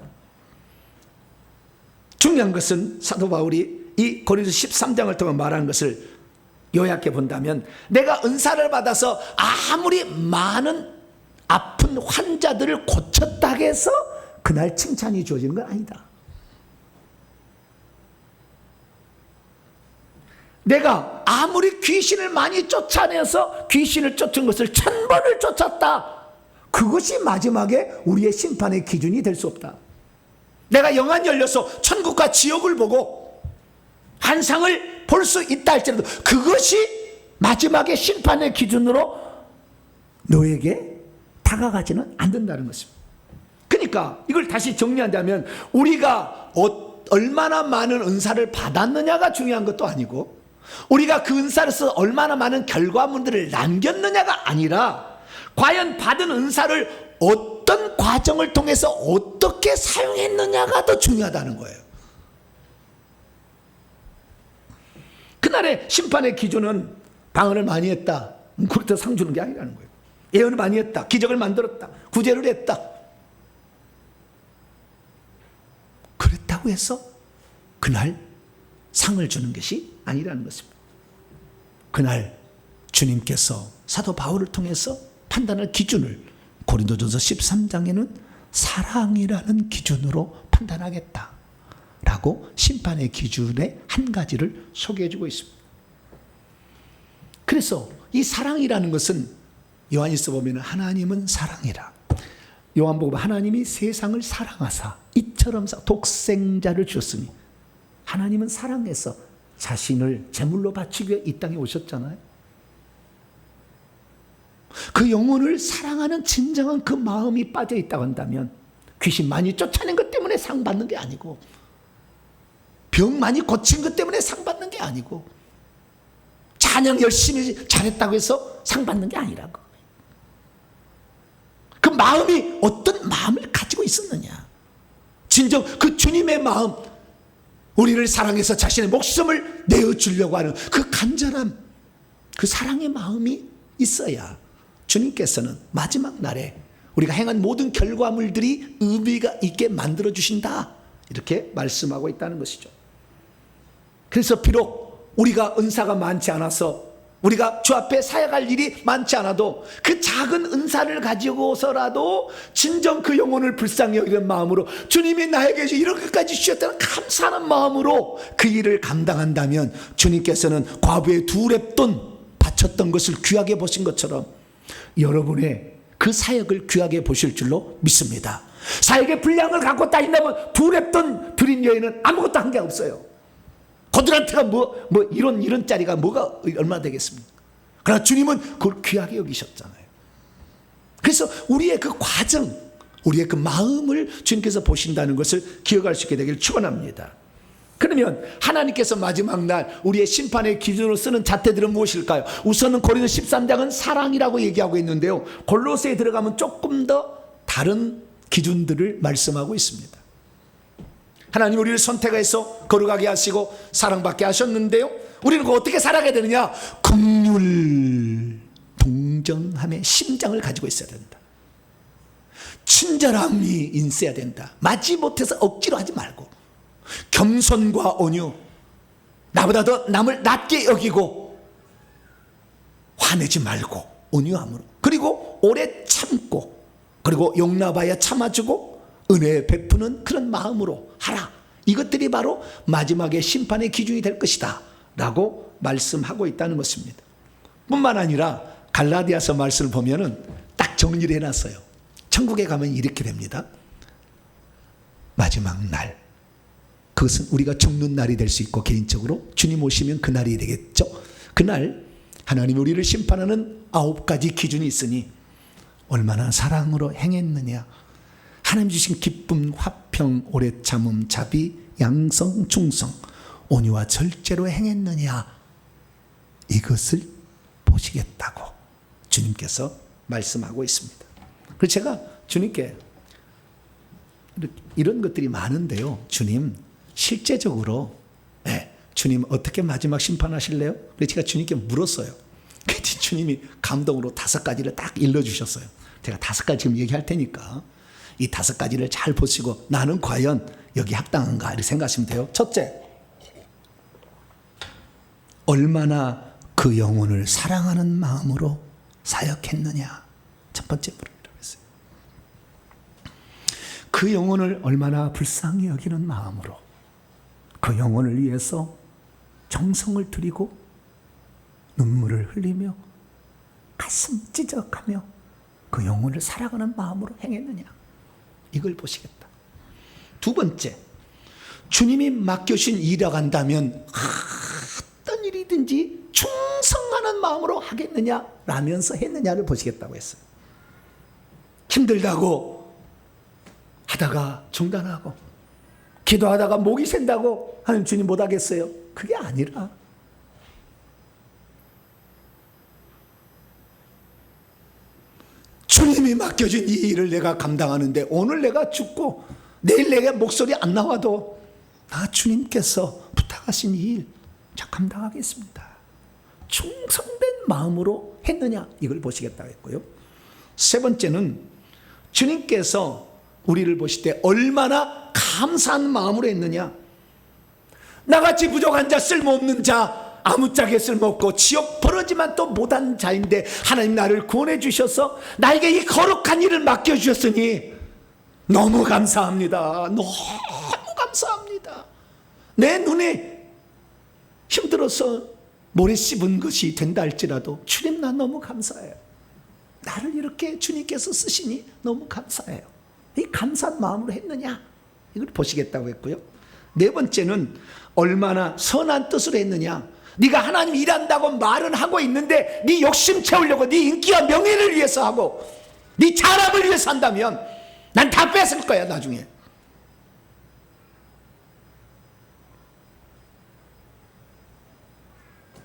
중요한 것은 사도 바울이 이 고린도 13장을 통해 말하는 것을 요약해 본다면, 내가 은사를 받아서 아무리 많은 아픈 환자들을 고쳤다 해서 그날 칭찬이 주어지는 건 아니다. 내가 아무리 귀신을 많이 쫓아내서 귀신을 쫓은 것을 1000번을 쫓았다, 그것이 마지막에 우리의 심판의 기준이 될 수 없다. 내가 영안이 열려서 천국과 지옥을 보고 환상을 볼 수 있다 할지라도 그것이 마지막에 심판의 기준으로 너에게 다가가지는 않는다는 것입니다. 그러니까 이걸 다시 정리한다면 우리가 얼마나 많은 은사를 받았느냐가 중요한 것도 아니고, 우리가 그 은사를 써서 얼마나 많은 결과물들을 남겼느냐가 아니라, 과연 받은 은사를 어떤 과정을 통해서 어떻게 사용했느냐가 더 중요하다는 거예요. 그날의 심판의 기준은 방언을 많이 했다, 그렇다고 상 주는 게 아니라는 거예요. 예언을 많이 했다, 기적을 만들었다, 구제를 했다, 그랬다고 해서 그날 상을 주는 것이 아니라는 것입니다. 그날 주님께서 사도 바울을 통해서 판단할 기준을 고린도전서 13장에는 사랑이라는 기준으로 판단하겠다라고 심판의 기준의 한 가지를 소개해 주고 있습니다. 그래서 이 사랑이라는 것은 요한일서 보면 하나님은 사랑이라, 요한복음 하나님이 세상을 사랑하사 이처럼 독생자를 주었으니, 하나님은 사랑해서 자신을 제물로 바치기 위해 이 땅에 오셨잖아요. 그 영혼을 사랑하는 진정한 그 마음이 빠져 있다고 한다면, 귀신 많이 쫓아낸 것 때문에 상 받는 게 아니고, 병 많이 고친 것 때문에 상 받는 게 아니고, 찬양 열심히 잘했다고 해서 상 받는 게 아니라고. 그 마음이 어떤 마음을 가지고 있었느냐, 진정 그 주님의 마음, 우리를 사랑해서 자신의 목숨을 내어주려고 하는 그 간절함, 그 사랑의 마음이 있어야 주님께서는 마지막 날에 우리가 행한 모든 결과물들이 의미가 있게 만들어주신다, 이렇게 말씀하고 있다는 것이죠. 그래서 비록 우리가 은사가 많지 않아서, 우리가 주 앞에 사역할 일이 많지 않아도 그 작은 은사를 가지고서라도 진정 그 영혼을 불쌍히 여기는 마음으로, 주님이 나에게 이렇게까지 주셨다는 감사하는 마음으로 그 일을 감당한다면, 주님께서는 과부의 2렙돈 바쳤던 것을 귀하게 보신 것처럼 여러분의 그 사역을 귀하게 보실 줄로 믿습니다. 사역의 분량을 갖고 따진다면 2렙돈 드린 여인은 아무것도 한 게 없어요. 거들한테가 이런 짜리가 뭐가 얼마나 되겠습니까? 그러나 주님은 그걸 귀하게 여기셨잖아요. 그래서 우리의 그 과정, 우리의 그 마음을 주님께서 보신다는 것을 기억할 수 있게 되길 축원합니다. 그러면 하나님께서 마지막 날 우리의 심판의 기준으로 쓰는 잣대들은 무엇일까요? 우선은 고린도 13장은 사랑이라고 얘기하고 있는데요, 골로새에 들어가면 조금 더 다른 기준들을 말씀하고 있습니다. 하나님 우리를 선택해서 거룩하게 하시고 사랑받게 하셨는데요, 우리는 어떻게 살아가야 되느냐? 긍휼, 동정함의 심장을 가지고 있어야 된다. 친절함이 있어야 된다. 마지못해서 억지로 하지 말고, 겸손과 온유, 나보다 더 남을 낮게 여기고 화내지 말고 온유함으로, 그리고 오래 참고, 그리고 용납하여 참아주고 은혜 베푸는 그런 마음으로 하라. 이것들이 바로 마지막에 심판의 기준이 될 것이다 라고 말씀하고 있다는 것입니다. 뿐만 아니라 갈라디아서 말씀을 보면은 딱 정리를 해놨어요. 천국에 가면 이렇게 됩니다. 마지막 날, 그것은 우리가 죽는 날이 될 수 있고 개인적으로 주님 오시면 그 날이 되겠죠. 그날 하나님 우리를 심판하는 9가지 기준이 있으니 얼마나 사랑으로 행했느냐, 하나님 주신 기쁨, 화평, 오래 참음, 자비, 양성, 충성, 온유와 절제로 행했느냐, 이것을 보시겠다고 주님께서 말씀하고 있습니다. 그래서 제가 주님께 이런 것들이 많은데요, 주님 실제적으로 주님 어떻게 마지막 심판하실래요? 그래서 제가 주님께 물었어요. 그랬더니 주님이 감동으로 5가지를 딱 일러주셨어요. 제가 5가지 지금 얘기할 테니까 이 5가지를 잘 보시고 나는 과연 여기 합당한가 이렇게 생각하시면 돼요. 첫째, 얼마나 그 영혼을 사랑하는 마음으로 사역했느냐. 첫 번째 물음이라고 했어요. 그 영혼을 얼마나 불쌍히 여기는 마음으로 그 영혼을 위해서 정성을 들이고 눈물을 흘리며 가슴 찢어가며 그 영혼을 사랑하는 마음으로 행했느냐, 이걸 보시겠다. 두 번째, 주님이 맡겨주신 일이라고 한다면 어떤 일이든지 충성하는 마음으로 하겠느냐 라면서 했느냐를 보시겠다고 했어요. 힘들다고 하다가 중단하고 기도하다가 목이 샌다고 하는 주님 못하겠어요? 그게 아니라 주님이 맡겨준 이 일을 내가 감당하는데 오늘 내가 죽고 내일 내가 목소리 안 나와도 나 주님께서 부탁하신 이 일 자 감당하겠습니다. 충성된 마음으로 했느냐, 이걸 보시겠다고 했고요. 세 번째는 주님께서 우리를 보실 때 얼마나 감사한 마음으로 했느냐. 나같이 부족한 자, 쓸모없는 자, 아무짝에 쓸모없고 지옥 벌어지만 또 못한 자인데 하나님 나를 구원해 주셔서 나에게 이 거룩한 일을 맡겨주셨으니 너무 감사합니다. 너무 감사합니다. 내 눈에 힘들어서 모래 씹은 것이 된다 할지라도 주님 나 너무 감사해요. 나를 이렇게 주님께서 쓰시니 너무 감사해요. 이 감사한 마음으로 했느냐, 이걸 보시겠다고 했고요. 네 번째는 얼마나 선한 뜻으로 했느냐. 네가 하나님 일한다고 말은 하고 있는데 네 욕심 채우려고 네 인기와 명예를 위해서 하고 네 자랑을 위해서 한다면 난 다 뺏을 거야 나중에.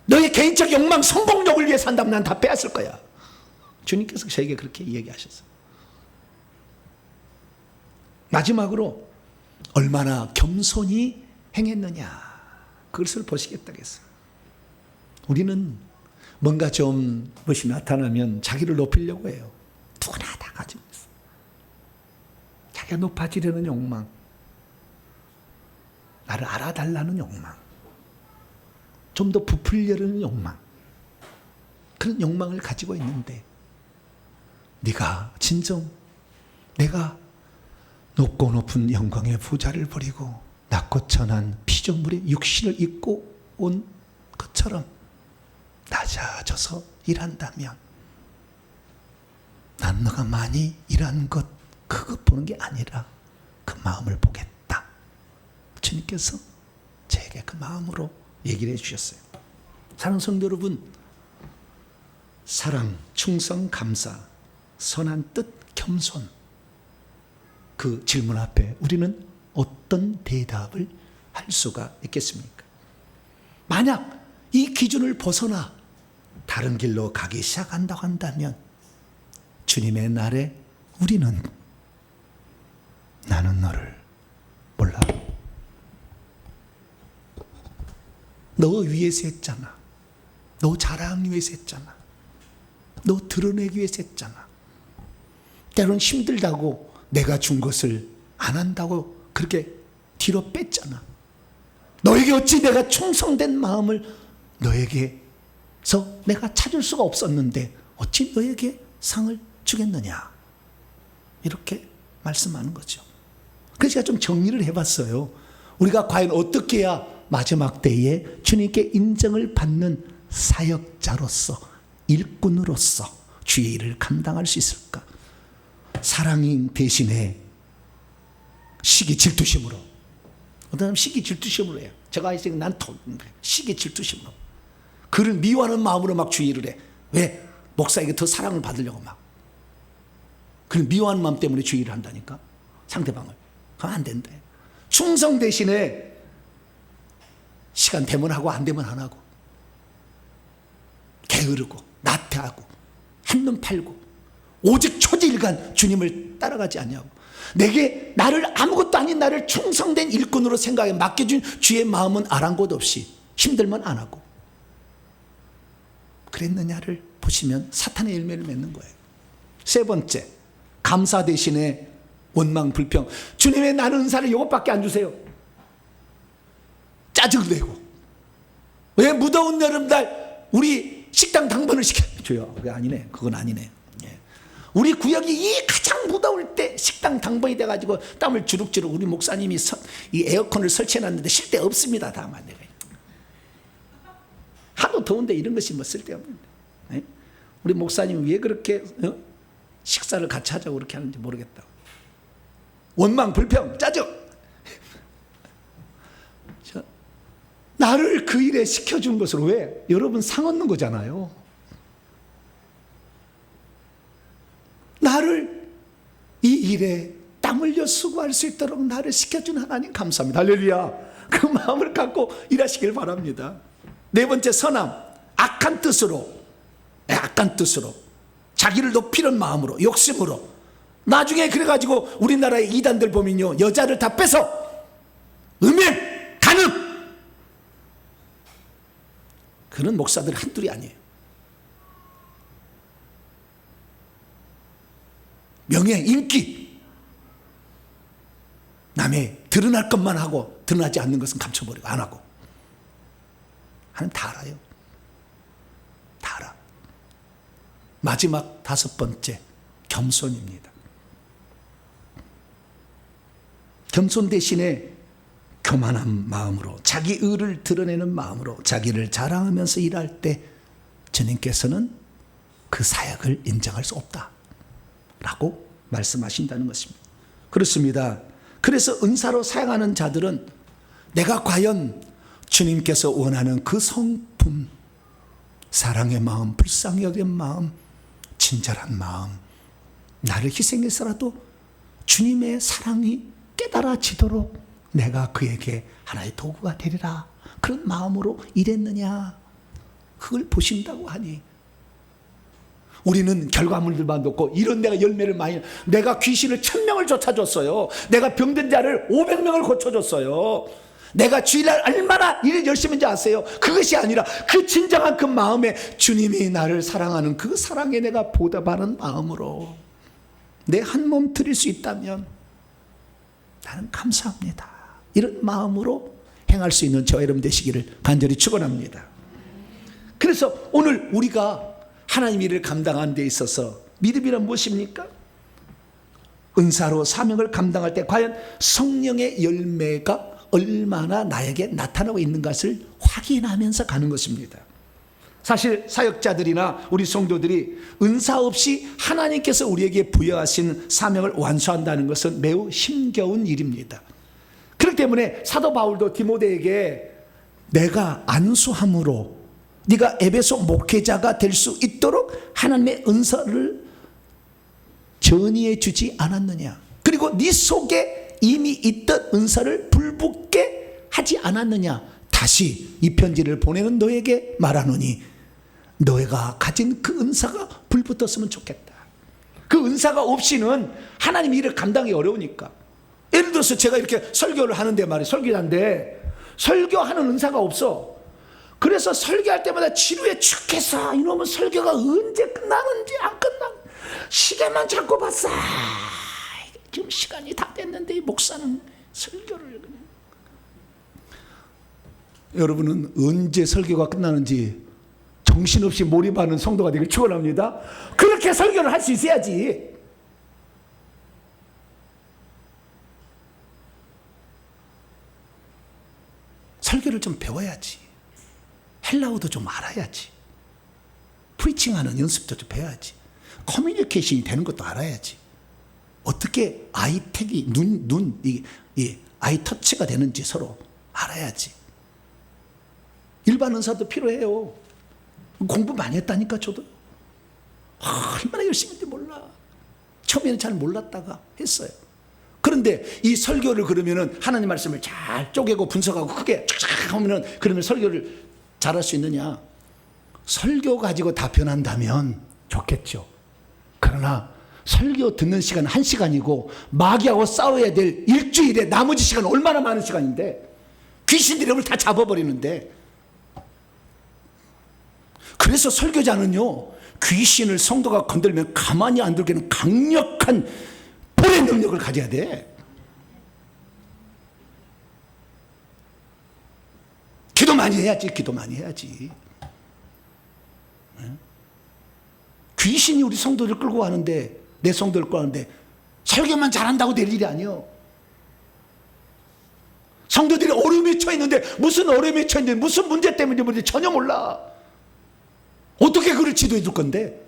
너의 개인적 욕망, 성공욕을 위해서 한다면 난 다 빼앗을 거야. 주님께서 저에게 그렇게 얘기하셨어요. 마지막으로 얼마나 겸손히 행했느냐, 그것을 보시겠다고 했어요. 우리는 뭔가 좀 무엇이 나타나면 자기를 높이려고 해요. 누구나 다 가지고 있어요. 자기가 높아지려는 욕망, 나를 알아달라는 욕망, 좀 더 부풀려는 욕망, 그런 욕망을 가지고 있는데 네가 진정 내가 높고 높은 영광의 부자를 버리고 낮고 천한 피조물의 육신을 입고 온 것처럼 낮아져서 일한다면 난 너가 많이 일한 것 그것 보는 게 아니라 그 마음을 보겠다. 주님께서 제게 그 마음으로 얘기를 해주셨어요. 사랑하는 성도 여러분, 사랑, 충성, 감사, 선한 뜻, 겸손, 그 질문 앞에 우리는 어떤 대답을 할 수가 있겠습니까? 만약 이 기준을 벗어나 다른 길로 가기 시작한다고 한다면 주님의 날에 우리는 나는 너를 몰라. 너 위해서 했잖아. 너 자랑 위해서 했잖아. 너 드러내기 위해서 했잖아. 때론 힘들다고 내가 준 것을 안 한다고 그렇게 뒤로 뺐잖아. 너에게 어찌 내가 충성된 마음을 너에게서 내가 찾을 수가 없었는데 어찌 너에게 상을 주겠느냐. 이렇게 말씀하는 거죠. 그래서 제가 좀 정리를 해봤어요. 우리가 과연 어떻게 해야 마지막 때에 주님께 인정을 받는 사역자로서 일꾼으로서 주의 일을 감당할 수 있을까? 사랑인 대신에 시기 질투심으로. 어떤 사람 시기 질투심으로 해요. 제가 있으니까 난 시기 질투심으로. 그를 미워하는 마음으로 막 주의 일을 해. 왜? 목사에게 더 사랑을 받으려고 막. 그를 미워하는 마음 때문에 주의 일을 한다니까. 상대방을. 그럼 안 된대. 충성 대신에 시간 되면 하고 안 되면 안 하고, 게으르고 나태하고 한눈 팔고 오직 초지일간 주님을 따라가지 않냐고. 내게 나를 아무것도 아닌 나를 충성된 일꾼으로 생각해 맡겨준 주의 마음은 아랑곳 없이 힘들면 안 하고 그랬느냐를 보시면 사탄의 열매를 맺는 거예요. 세 번째, 감사 대신에 원망 불평. 주님의 나는 은사를 이것밖에 안 주세요. 짜증을 내고. 왜 무더운 여름날 우리 식당 당번을 시켜줘요. 그게 아니네. 그건 아니네. 예. 우리 구역이 이 가장 무더울 때 식당 당번이 돼가지고 땀을 주룩주룩 우리 목사님이 이 에어컨을 설치해놨는데 쉴 데 없습니다. 다만 내가 하도 더운데 이런 것이 뭐 쓸데없는데. 예? 우리 목사님 왜 그렇게 식사를 같이 하자고 그렇게 하는지 모르겠다고. 원망 불평 짜증. 나를 그 일에 시켜준 것으로 왜? 여러분 상 얻는 거잖아요. 나를 이 일에 땀 흘려 수고할 수 있도록 나를 시켜준 하나님 감사합니다. 할렐루야. 그 마음을 갖고 일하시길 바랍니다. 네 번째, 선함. 악한 뜻으로 자기를 높이는 마음으로, 욕심으로. 나중에 그래가지고 우리나라의 이단들 보면요, 여자를 다 뺏어 음행, 간음. 그런 목사들 한둘이 아니에요. 명예, 인기. 남의 드러날 것만 하고 드러나지 않는 것은 감춰버리고 안 하고. 하나님 다 알아요. 다 알아. 마지막 다섯 번째, 겸손입니다. 겸손 대신에 교만한 마음으로, 자기 의를 드러내는 마음으로 자기를 자랑하면서 일할 때 주님께서는 그 사역을 인정할 수 없다라고 말씀하신다는 것입니다. 그렇습니다. 그래서 은사로 사용하는 자들은 내가 과연 주님께서 원하는 그 성품, 사랑의 마음, 불쌍히 여기는 마음, 친절한 마음, 나를 희생해서라도 주님의 사랑이 깨달아지도록 내가 그에게 하나의 도구가 되리라, 그런 마음으로 일했느냐, 그걸 보신다고 하니 우리는 결과물들만 놓고 이런 내가 열매를 많이, 내가 귀신을 1000명을 쫓아줬어요. 내가 병든 자를 500명을 고쳐줬어요. 내가 주일날 얼마나 일을 열심히 했는지 아세요? 그것이 아니라 그 진정한 그 마음에 주님이 나를 사랑하는 그 사랑에 내가 보답하는 마음으로 내 한 몸 드릴 수 있다면 나는 감사합니다, 이런 마음으로 행할 수 있는 저와 여러분 되시기를 간절히 축원합니다. 그래서 오늘 우리가 하나님 일을 감당하는 데 있어서 믿음이란 무엇입니까? 은사로 사명을 감당할 때 과연 성령의 열매가 얼마나 나에게 나타나고 있는 것을 확인하면서 가는 것입니다. 사실 사역자들이나 우리 성도들이 은사 없이 하나님께서 우리에게 부여하신 사명을 완수한다는 것은 매우 힘겨운 일입니다. 그렇기 때문에 사도 바울도 디모데에게 내가 안수함으로 네가 에베소 목회자가 될 수 있도록 하나님의 은사를 전이해 주지 않았느냐, 그리고 네 속에 이미 있던 은사를 불붙게 하지 않았느냐, 다시 이 편지를 보내는 너에게 말하노니 너희가 가진 그 은사가 불붙었으면 좋겠다. 그 은사가 없이는 하나님 일을 감당하기 어려우니까. 예를 들어서 제가 이렇게 설교를 하는데 말이에요, 설교자인데 설교하는 은사가 없어. 그래서 설교할 때마다 지루해 죽겠어. 이놈은 설교가 언제 끝나는지 안 끝나, 시계만 자꾸 봤어. 지금 시간이 다 됐는데 이 목사는 설교를. 여러분은 언제 설교가 끝나는지 정신없이 몰입하는 성도가 되길 축원합니다. 그렇게 설교를 할 수 있어야지. 설교를 좀 배워야지. 헬라어도 좀 알아야지. 프리칭하는 연습도 좀 해야지. 커뮤니케이션이 되는 것도 알아야지. 어떻게 아이택이 이 아이 터치가 되는지 서로 알아야지. 일반 은사도 필요해요. 공부 많이 했다니까 저도. 얼마나 열심히 했는지 몰라. 처음에는 잘 몰랐다가 했어요. 그런데 이 설교를 그러면은 하나님 말씀을 잘 쪼개고 분석하고 크게 쫙 하면은 그러면 설교를 잘할 수 있느냐? 설교 가지고 다 변한다면 좋겠죠. 그러나 설교 듣는 시간 1시간이고 마귀하고 싸워야 될 일주일에 나머지 시간 얼마나 많은 시간인데 귀신들이 오늘 다 잡아버리는데. 그래서 설교자는요, 귀신을 성도가 건들면 가만히 안 두게는 강력한 불의 능력을 가져야 돼. 기도 많이 해야지. 기도 많이 해야지. 귀신이 우리 성도들 끌고 가는데, 내 성도를 끌고 가는데 설교만 잘한다고 될 일이 아니요. 성도들이 어려움에 처했는데 무슨 어려움에 처했는데 무슨 문제 때문에 문제 전혀 몰라. 어떻게 그를 지도해 줄 건데?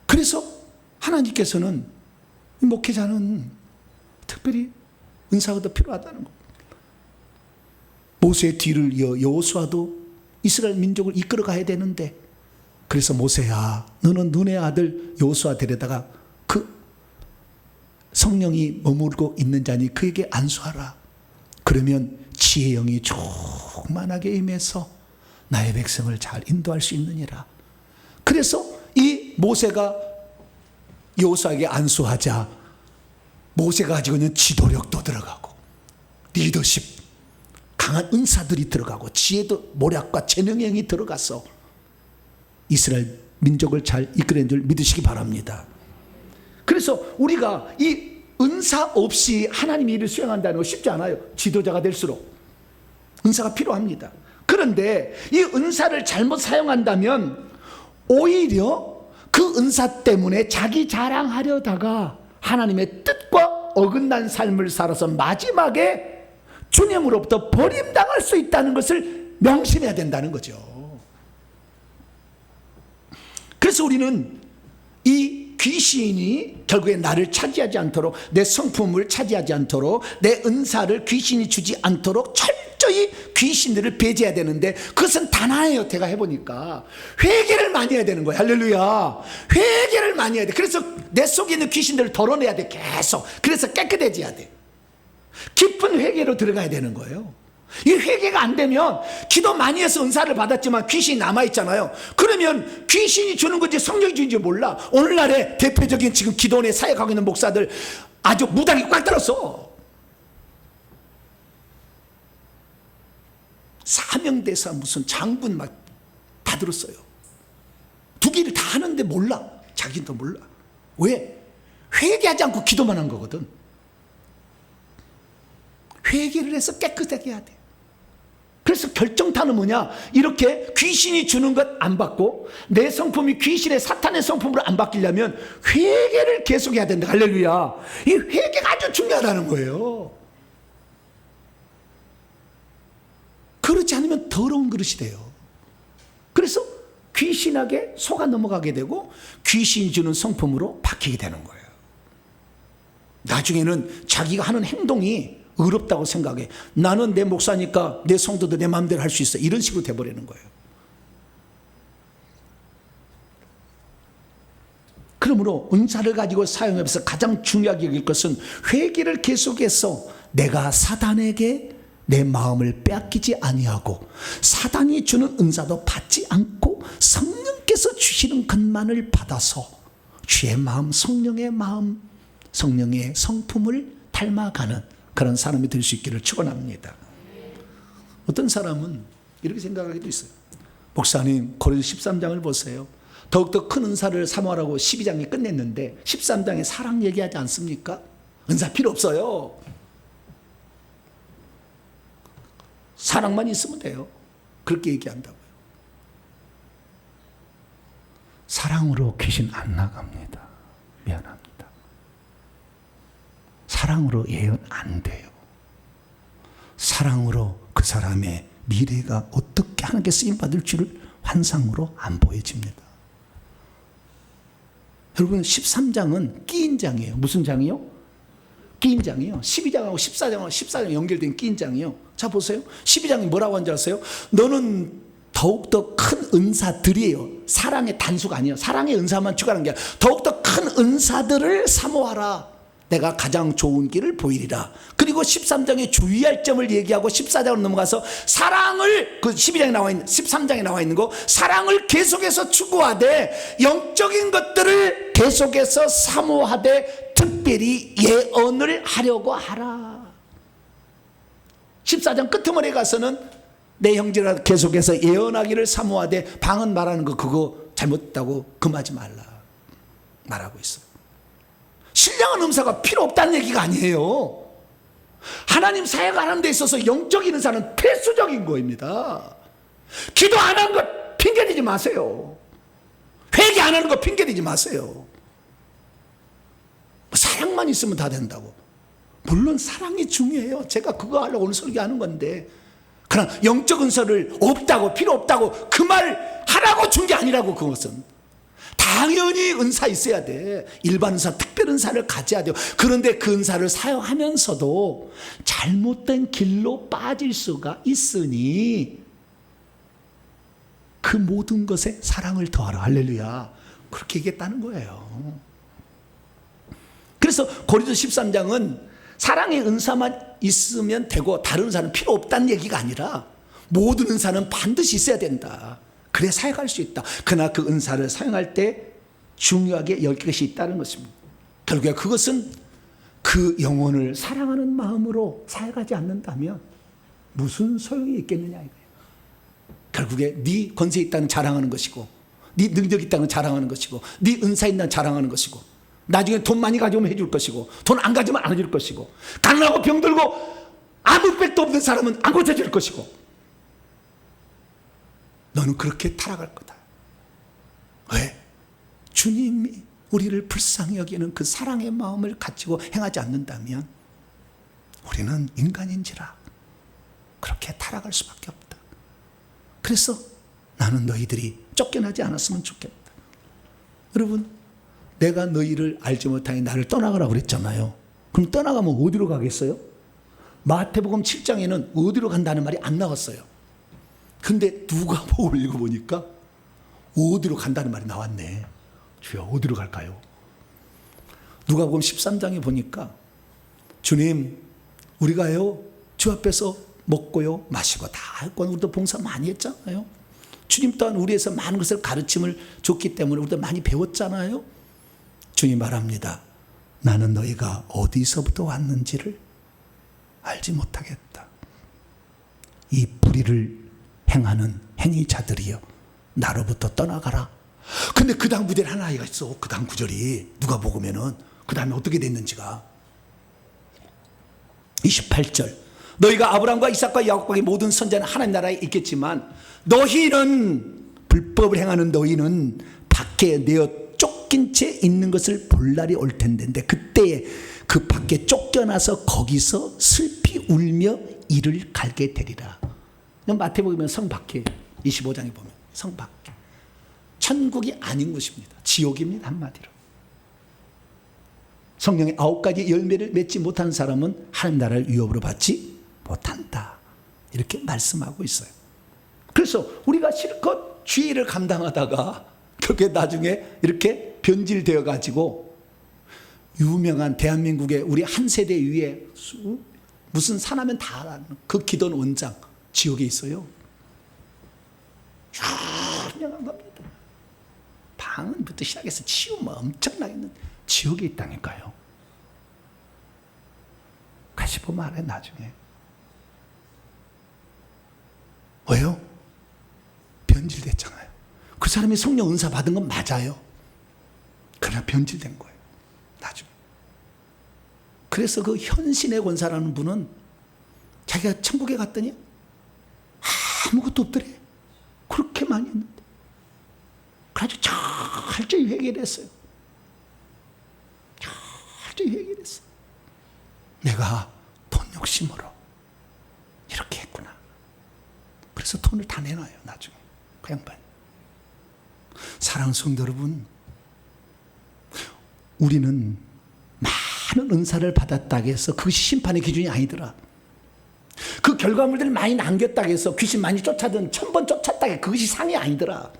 그래서 하나님께서는 목회자는 특별히 은사가 더 필요하다는 거. 모세의 뒤를 이어 여호수아도 이스라엘 민족을 이끌어 가야 되는데, 그래서 모세야, 너는 눈의 아들 여호수아 데려다가 그 성령이 머무르고 있는 자니 그에게 안수하라. 그러면 지혜의 영이 충만하게 임해서 나의 백성을 잘 인도할 수 있느니라. 그래서 이 모세가 여호수아에게 안수하자 모세가 가지고 있는 지도력도 들어가고 리더십, 강한 은사들이 들어가고 지혜도 모략과 재능의 영이 들어가서 이스라엘 민족을 잘 이끌어낸 줄 믿으시기 바랍니다. 그래서 우리가 이 은사 없이 하나님의 일을 수행한다는 거 쉽지 않아요. 지도자가 될수록 은사가 필요합니다. 그런데 이 은사를 잘못 사용한다면 오히려 그 은사 때문에 자기 자랑하려다가 하나님의 뜻과 어긋난 삶을 살아서 마지막에 주님으로부터 버림당할 수 있다는 것을 명심해야 된다는 거죠. 그래서 우리는 이 귀신이 결국에 나를 차지하지 않도록, 내 성품을 차지하지 않도록, 내 은사를 귀신이 주지 않도록 철저히 귀신들을 배제해야 되는데, 그것은 단 하나예요. 제가 해보니까 회개를 많이 해야 되는 거예요. 할렐루야. 회개를 많이 해야 돼. 그래서 내 속에 있는 귀신들을 덜어내야 돼. 계속. 그래서 깨끗해져야 돼. 깊은 회개로 들어가야 되는 거예요. 이 회개가 안 되면 기도 많이 해서 은사를 받았지만 귀신이 남아있잖아요. 그러면 귀신이 주는 건지 성령이 주는지 몰라. 오늘날의 대표적인 지금 기도원에 사역하고 있는 목사들 아주 무당이 꽉 들었어. 사명대사 무슨 장군 막 다 들었어요. 두 개를 다 하는데 몰라. 자기도 몰라. 왜? 회개하지 않고 기도만 한 거거든. 회개를 해서 깨끗하게 해야 돼. 그래서 결정타는 뭐냐? 이렇게 귀신이 주는 것 안 받고 내 성품이 귀신의 사탄의 성품으로 안 바뀌려면 회개를 계속해야 된다. 할렐루야. 이 회개가 아주 중요하다는 거예요. 그렇지 않으면 더러운 그릇이 돼요. 그래서 귀신에게 속아 넘어가게 되고 귀신이 주는 성품으로 바뀌게 되는 거예요. 나중에는 자기가 하는 행동이 의롭다고 생각해. 나는 내 목사니까 내 성도도 내 마음대로 할 수 있어. 이런 식으로 돼버리는 거예요. 그러므로 은사를 가지고 사용하면서 가장 중요하게 여길 것은 회개를 계속해서 내가 사단에게 내 마음을 빼앗기지 아니하고 사단이 주는 은사도 받지 않고 성령께서 주시는 것만을 받아서 주의 마음, 성령의 성품을 닮아가는 그런 사람이 될 수 있기를 축원합니다. 어떤 사람은 이렇게 생각하기도 있어요. 목사님, 고린도서 13장을 보세요. 더욱더 큰 은사를 사모하라고 12장에 끝냈는데 13장에 사랑 얘기하지 않습니까? 은사 필요 없어요. 사랑만 있으면 돼요. 그렇게 얘기한다고요. 사랑으로 귀신 안 나갑니다. 미안합니다. 사랑으로 예언 안 돼요. 사랑으로 그 사람의 미래가 어떻게 하나님께 쓰임받을 줄을 환상으로 안 보여집니다. 여러분 13장은 끼인 장이에요. 무슨 장이요? 끼인 장이요. 12장하고 14장 연결된 끼인 장이요. 자 보세요. 12장이 뭐라고 하는 줄 아세요? 너는 더욱더 큰 은사들이에요. 사랑의 단수가 아니에요. 사랑의 은사만 추가하는 게 아니라 더욱더 큰 은사들을 사모하라. 내가 가장 좋은 길을 보이리라. 그리고 13장에 주의할 점을 얘기하고 14장으로 넘어가서 사랑을, 그 12장에 나와 있는, 13장에 나와 있는 거, 사랑을 계속해서 추구하되 영적인 것들을 계속해서 사모하되 특별히 예언을 하려고 하라. 14장 끝머리에 가서는 내 형제라 계속해서 예언하기를 사모하되 방언 말하는 거 그거 잘못했다고 금하지 말라 말하고 있어요. 신령한 은사가 필요 없다는 얘기가 아니에요. 하나님 사역하는 데 있어서 영적인 은사는 필수적인 거입니다. 기도 안 하는 거 핑계대지 마세요. 회개 안 하는 거 핑계대지 마세요. 사랑만 있으면 다 된다고. 물론 사랑이 중요해요. 제가 그거 하려고 오늘 설교하는 건데, 그러나 영적 은사를 없다고, 필요 없다고 그 말 하라고 준 게 아니라고. 그것은 당연히 은사 있어야 돼. 일반 은사, 특별 은사를 가져야 돼요. 그런데 그 은사를 사용하면서도 잘못된 길로 빠질 수가 있으니 그 모든 것에 사랑을 더하라. 할렐루야. 그렇게 얘기했다는 거예요. 그래서 고린도 13장은 사랑의 은사만 있으면 되고 다른 은사는 필요 없다는 얘기가 아니라 모든 은사는 반드시 있어야 된다. 그래 사역할 수 있다. 그러나 그 은사를 사용할 때 중요하게 여길 것이 있다는 것입니다. 결국에 그것은 그 영혼을 사랑하는 마음으로 사역하지 않는다면 무슨 소용이 있겠느냐 이거예요. 결국에 네 권세 있다는 자랑하는 것이고, 네 능력 있다는 자랑하는 것이고, 네 은사 있다는 자랑하는 것이고, 나중에 돈 많이 가져오면 해줄 것이고, 돈 안 가져오면 안 해줄 것이고, 가난하고 병들고 아무 백도 없는 사람은 안 고쳐줄 것이고, 너는 그렇게 타락할 거다. 왜? 주님이 우리를 불쌍히 여기는 그 사랑의 마음을 가지고 행하지 않는다면 우리는 인간인지라 그렇게 타락할 수밖에 없다. 그래서 나는 너희들이 쫓겨나지 않았으면 좋겠다. 여러분, 내가 너희를 알지 못하니 나를 떠나가라고 그랬잖아요. 그럼 떠나가면 어디로 가겠어요? 마태복음 7장에는 어디로 간다는 말이 안 나왔어요. 근데 누가복음을 읽어보니까 어디로 간다는 말이 나왔네. 주여, 어디로 갈까요? 누가복음 13장에 보니까 주님, 우리가요 주 앞에서 먹고요 마시고 다 했고 우리도 봉사 많이 했잖아요. 주님 또한 우리에서 많은 것을 가르침을 줬기 때문에 우리도 많이 배웠잖아요. 주님 말합니다. 나는 너희가 어디서부터 왔는지를 알지 못하겠다. 이 불의를 행하는 행위자들이여, 나로부터 떠나가라. 근데 그 다음 구절에 하나가 있어. 그 다음 구절이 누가복음에는 그 다음에 어떻게 됐는지가 28절, 너희가 아브라함과 이삭과 야곱과의 모든 선자는 하나님 나라에 있겠지만 너희는, 불법을 행하는 너희는 밖에 내어 쫓긴 채 있는 것을 볼 날이 올 텐데, 그때에 그 밖에 쫓겨나서 거기서 슬피 울며 이를 갈게 되리라. 마태복음은 성 밖에, 25장에 보면 성 밖에, 천국이 아닌 곳입니다. 지옥입니다. 한마디로. 성령의 9가지 열매를 맺지 못한 사람은 하나님 나라를 유업으로 받지 못한다. 이렇게 말씀하고 있어요. 그래서 우리가 실컷 주의를 감당하다가 그렇게 나중에 이렇게 변질되어 가지고 유명한 대한민국의 우리 한 세대 위에 무슨 산하면 다 아는 그 기돈 원장, 지옥에 있어요. 유명한 겁니다. 방언부터 시작해서 치우면 엄청나게 지옥에 있다니까요. 같이 보면 알아요, 나중에. 왜요? 변질됐잖아요. 그 사람이 성령 은사 받은 건 맞아요. 그러나 변질된 거예요, 나중에. 그래서 그 현신의 권사라는 분은 자기가 천국에 갔더니 아무것도 없더래. 그렇게 많이 했는데. 그래가지고 철저히 회개를 했어요. 철저히 회개를 했어요. 내가 돈 욕심으로 이렇게 했구나. 그래서 돈을 다 내놔요. 나중에 그 양반. 사랑하는 성도 여러분, 우리는 많은 은사를 받았다고 해서 그것이 심판의 기준이 아니더라. 그 결과물들을 많이 남겼다고 해서 귀신 많이 쫓아든 1000번 쫓았다고 해서 그것이 상이 아니더라.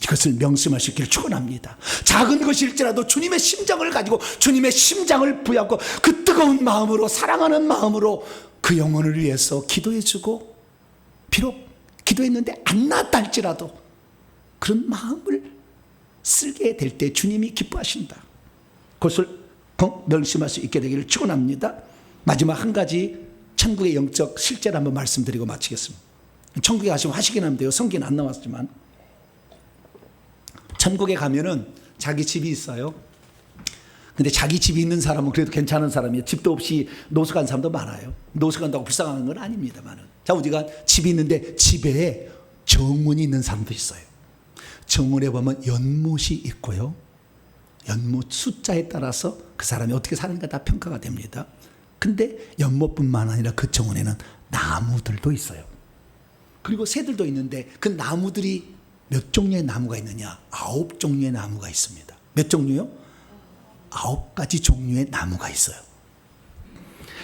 이것을 명심할 수 있기를 축원합니다. 작은 것일지라도 주님의 심정을 가지고 주님의 심장을 부여하고 그 뜨거운 마음으로 사랑하는 마음으로 그 영혼을 위해서 기도해주고, 비록 기도했는데 안 나았다 할지라도 그런 마음을 쓰게 될 때 주님이 기뻐하신다. 그것을 명심할 수 있게 되기를 축원합니다. 마지막 한 가지 천국의 영적 실제를 한번 말씀드리고 마치겠습니다. 천국에 가시면 하시긴 하면 돼요. 성경은 안 나왔지만 천국에 가면은 자기 집이 있어요. 근데 자기 집이 있는 사람은 그래도 괜찮은 사람이에요. 집도 없이 노숙 간 사람도 많아요. 노숙 간다고 불쌍한 건 아닙니다만은. 자, 우리가 집이 있는데 집에 정원이 있는 사람도 있어요. 정원에 보면 연못이 있고요. 연못 숫자에 따라서 그 사람이 어떻게 사는가 다 평가가 됩니다. 근데 연못뿐만 아니라 그 정원에는 나무들도 있어요. 그리고 새들도 있는데 그 나무들이 몇 종류의 나무가 있느냐? 9종류의 나무가 있습니다. 몇 종류요? 9가지 종류의 나무가 있어요.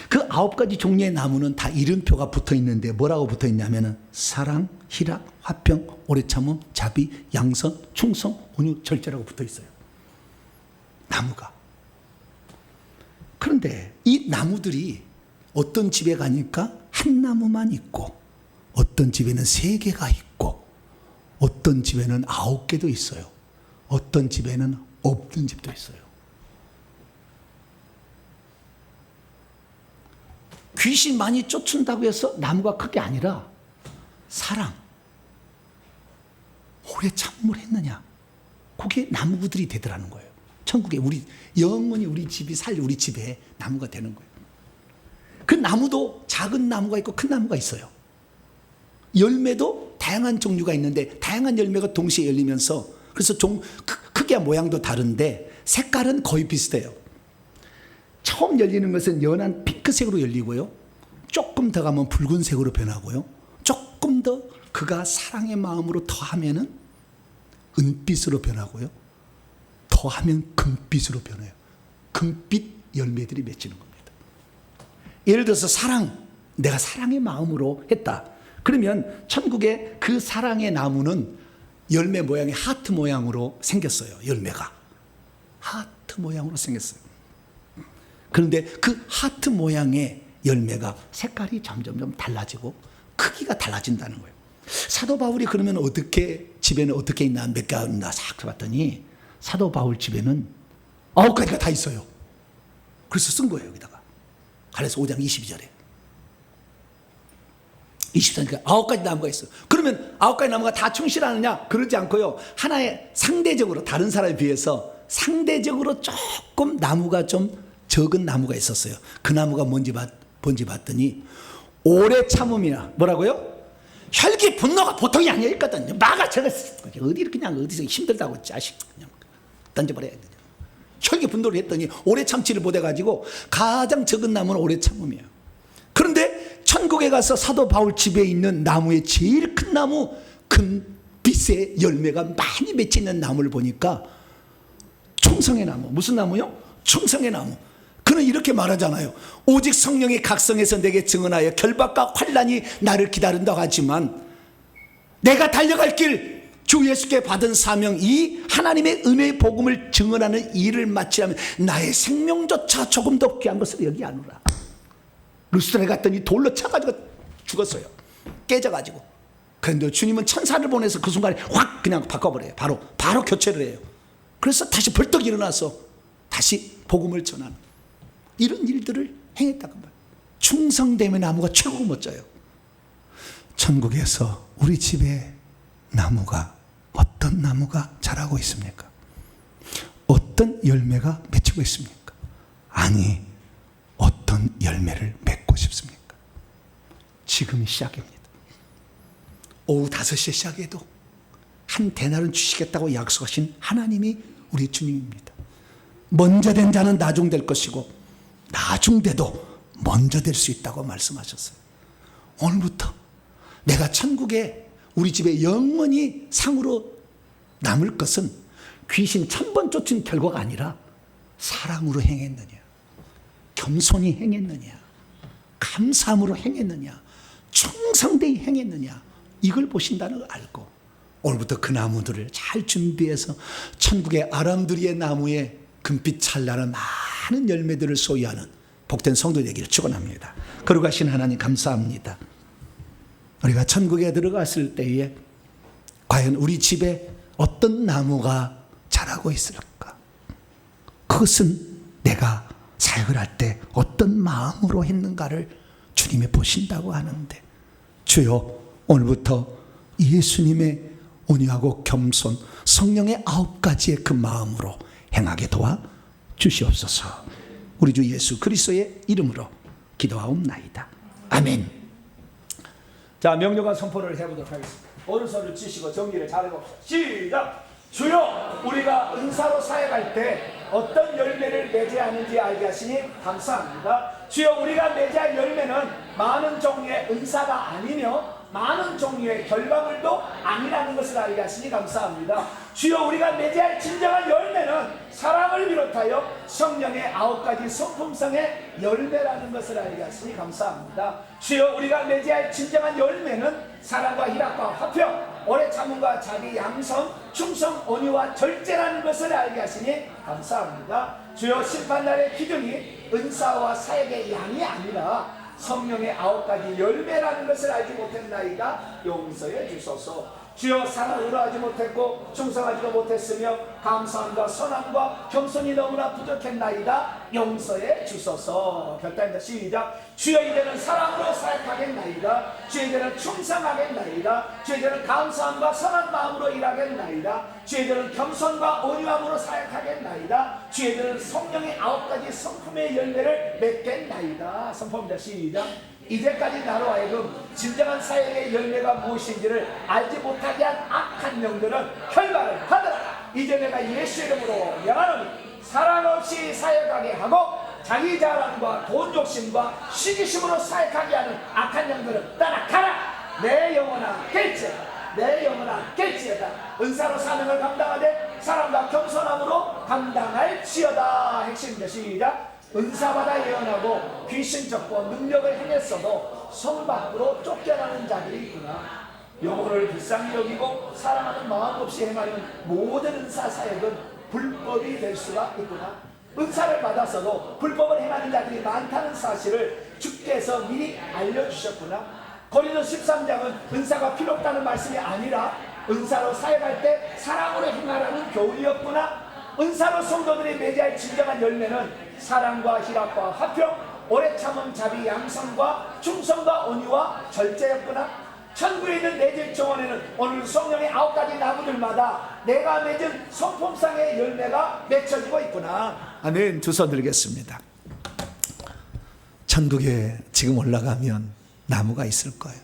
그 9가지 종류의 나무는 다 이름표가 붙어 있는데 뭐라고 붙어 있냐면은 사랑, 희락, 화평, 오래 참음, 자비, 양선, 충성, 온유, 절제라고 붙어 있어요. 나무가. 그런데 이 나무들이 어떤 집에 가니까 한 나무만 있고, 어떤 집에는 3개가 있고, 어떤 집에는 9개도 있어요. 어떤 집에는 없는 집도 있어요. 귀신 많이 쫓는다고 해서 나무가 크게 아니라 사랑, 오래 참음을 했느냐, 그게 나무들이 되더라는 거예요. 천국에 우리 영원히 우리 집이 살 우리 집에 나무가 되는 거예요. 그 나무도 작은 나무가 있고 큰 나무가 있어요. 열매도 다양한 종류가 있는데 다양한 열매가 동시에 열리면서, 그래서 크기와 모양도 다른데 색깔은 거의 비슷해요. 처음 열리는 것은 연한 핑크색으로 열리고요. 조금 더 가면 붉은색으로 변하고요. 조금 더 그가 사랑의 마음으로 더하면은 은빛으로 변하고요. 더하면 금빛으로 변해요. 금빛 열매들이 맺히는 겁니다. 예를 들어서 사랑, 내가 사랑의 마음으로 했다. 그러면 천국에 그 사랑의 나무는 열매 모양이 하트 모양으로 생겼어요. 열매가 하트 모양으로 생겼어요. 그런데 그 하트 모양의 열매가 색깔이 점점점 달라지고 크기가 달라진다는 거예요. 사도 바울이 그러면 어떻게, 집에는 어떻게 있나, 몇 개가 있나 싹 봤더니 사도 바울 집에는 9가지가 다 있어요. 그래서 쓴 거예요. 여기다가 갈라디아서 5장 22절에 24절에 9가지 나무가 있어요. 그러면 9가지 나무가 다 충실하느냐? 그러지 않고요. 하나의 상대적으로 다른 사람에 비해서 상대적으로 조금 나무가 좀 적은 나무가 있었어요. 그 나무가 뭔지 봤더니 오래 참음이나 뭐라고요? 혈기 분노가 보통이 아니었거든요. 마가 저거 어디 그냥 어디서 힘들다고 자식 그냥 던져버려야 돼. 혈기 분노를 했더니 오래 참지를 못해가지고 가장 적은 나무는 오래 참음이에요. 그런데 천국에 가서 사도 바울 집에 있는 나무의 제일 큰 나무, 큰 빛의 열매가 많이 맺혀 있는 나무를 보니까 충성의 나무. 무슨 나무요? 충성의 나무. 그는 이렇게 말하잖아요. 오직 성령이 각성해서 내게 증언하여 결박과 환난이 나를 기다린다고 하지만 내가 달려갈 길, 주 예수께 받은 사명, 이 하나님의 은혜의 복음을 증언하는 일을 마치려면 나의 생명조차 조금 더 귀한 것을 여기 아노라. 루스드라에 갔더니 돌로 차가지고 죽었어요. 깨져가지고. 그런데 주님은 천사를 보내서 그 순간에 확 그냥 바꿔버려요. 바로 교체를 해요. 그래서 다시 벌떡 일어나서 다시 복음을 전하는 이런 일들을 행했다고 말이에요. 충성됨의 나무가 최고 멋져요. 천국에서 우리 집에 나무가, 어떤 나무가 자라고 있습니까? 어떤 열매가 맺히고 있습니까? 아니, 어떤 열매를 맺고 싶습니까? 지금이 시작입니다. 오후 5시에 시작해도 한 대날은 주시겠다고 약속하신 하나님이 우리 주님입니다. 먼저 된 자는 나중 될 것이고 나중 돼도 먼저 될 수 있다고 말씀하셨어요. 오늘부터 내가 천국에 우리 집에 영원히 상으로 남을 것은 귀신 1000번 쫓은 결과가 아니라 사랑으로 행했느냐, 겸손히 행했느냐, 감사함으로 행했느냐, 충성되이 행했느냐, 이걸 보신다는 걸 알고 오늘부터 그 나무들을 잘 준비해서 천국의 아람드리의 나무에 금빛 찬란한 많은 열매들을 소유하는 복된 성도 되기를 축원합니다. 거룩하신 하나님 감사합니다. 우리가 천국에 들어갔을 때에 과연 우리 집에 어떤 나무가 자라고 있을까? 그것은 내가 사역을 할 때 어떤 마음으로 했는가를 주님이 보신다고 하는데, 주여 오늘부터 예수님의 온유하고 겸손, 성령의 9가지의 그 마음으로 행하게 도와 주시옵소서. 우리 주 예수 그리스도의 이름으로 기도하옵나이다. 아멘. 자, 명령과 선포를 해보도록 하겠습니다. 오른손을 치시고 정리를 잘해봅시다. 시작! 주여, 우리가 은사로 사역할 때 어떤 열매를 맺어야 하는지 알게 하시니 감사합니다. 주여, 우리가 맺어야 할 열매는 많은 종류의 은사가 아니며 많은 종류의 결과물도 아니라는 것을 알게 하시니 감사합니다. 주여, 우리가 맺어야 할 진정한 열매는 사랑을 비롯하여 성령의 9가지 성품성의 열매라는 것을 알게 하시니 감사합니다. 주여, 우리가 맺어야 할 진정한 열매는 사랑과 희락과 화평, 오래 참음과 자기 양성, 충성, 온유와 절제라는 것을 알게 하시니 감사합니다. 주여, 심판날의 기준이 은사와 사역의 양이 아니라 성령의 9가지 열매라는 것을 알지 못했나이다. 용서해 주소서. 주여, 사랑을 의뢰하지 못했고 충성하지도 못했으며 감사함과 선함과 겸손이 너무나 부족했나이다. 용서해 주소서. 결단입니다. 시작. 주여, 이제는 사랑으로 사역하겠나이다. 주여, 이제는 충성하겠나이다. 주여, 이제는 감사함과 선한 마음으로 일하겠나이다. 주여, 이제는 겸손과 온유함으로 사역하겠나이다. 주여, 이제는 성령의 9가지 성품의 열매를 맺겠나이다. 선포입니다. 시작. 이제까지 나로 하여금 진정한 사역의 열매가 무엇인지를 알지 못하게 한 악한 영들은 결과를 받으라. 이제 내가 예수 이름으로 명하노니 사랑 없이 사역하게 하고 자기 자랑과 돈 욕심과 시기심으로 사역하게 하는 악한 영들은 떠나가라. 내 영혼아 깰지어다. 내 영혼아 깰지어다. 은사로 사명을 감당하되 사랑과 겸손함으로 감당할지어다. 핵심입니다. 시작. 은사받아 예언하고 귀신 쫓고 능력을 행했어도 성 밖으로 쫓겨나는 자들이 있구나. 영혼을 불쌍히 여기고 사랑하는 마음 없이 행하는 모든 은사 사역은 불법이 될 수가 있구나. 은사를 받았어도 불법을 행하는 자들이 많다는 사실을 주께서 미리 알려주셨구나. 고린도 13장은 은사가 필요 없다는 말씀이 아니라 은사로 사역할 때 사랑으로 행하라는 교훈이었구나. 은사로 성도들이 맺어야 할 진정한 열매는 사랑과 희락과 화평, 오래 참음, 자비, 양성과 충성과 온유와 절제였구나. 천국에 있는 내 집 정원에는 오늘 성령의 9가지 나무들마다 내가 맺은 성품상의 열매가 맺혀지고 있구나. 아멘. 두 손 들겠습니다. 천국에 지금 올라가면 나무가 있을 거예요.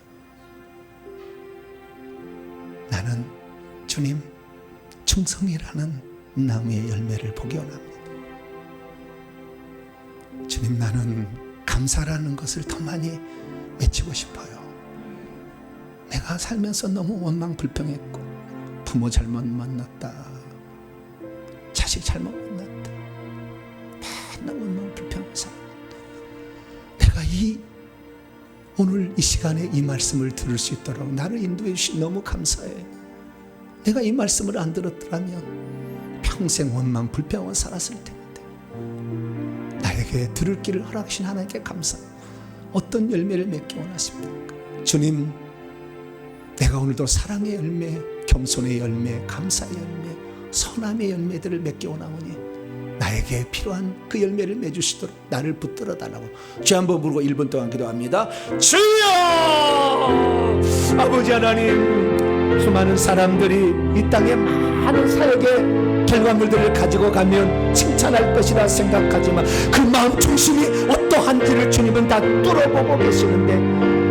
나는 주님 충성이라는 나무의 열매를 보기 원합니다. 주님, 나는 감사라는 것을 더 많이 외치고 싶어요. 내가 살면서 너무 원망 불평했고 부모 잘못 만났다, 자식 잘못 만났다, 맨날 원망 불평해서 내가 오늘 이 시간에 이 말씀을 들을 수 있도록 나를 인도해 주시 너무 감사해. 내가 이 말씀을 안 들었더라면 평생 원망 불평하고 살았을 텐데 나에게 들을 길을 허락하신 하나님께 감사. 어떤 열매를 맺기 원하십니까? 주님, 내가 오늘도 사랑의 열매, 겸손의 열매, 감사의 열매, 선함의 열매들을 맺기 원하오니 나에게 필요한 그 열매를 맺으시도록 나를 붙들어 달라고 주 한번 부르고 1분 동안 기도합니다. 주여! 아버지 하나님, 수많은 사람들이 이 땅에 많은 사역의 결과물들을 가지고 가면 칭찬할 것이라 생각하지만 그 마음 중심이 어떠한지를 주님은 다 뚫어보고 계시는데,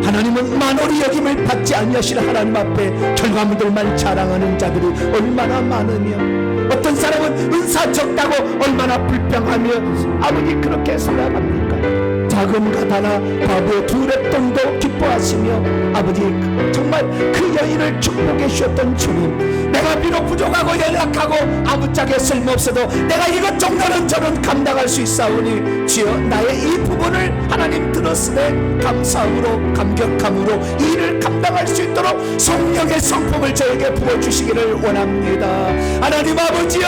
하나님은 만월이 여김을 받지 아니하시는 하나님 앞에 결과물들만 자랑하는 자들이 얼마나 많으며, 어떤 사람은 은사 적다고 얼마나 불평하며 아버지 그렇게 살아갑니까? 자금 가다나 과부의 2랩돈도 기뻐하시며 아버지 정말 그 여인을 축복해 주셨던 주님, 내가 비록 부족하고 연약하고 아무짝에 쓸모없어도 내가 이것 정도는 저는 감당할 수 있사오니 주여 나의 이 부분을 하나님 들었으되 감사함으로 감격함으로 이 일을 감당할 수 있도록 성령의 성품을 저에게 부어주시기를 원합니다. 하나님 아버지여,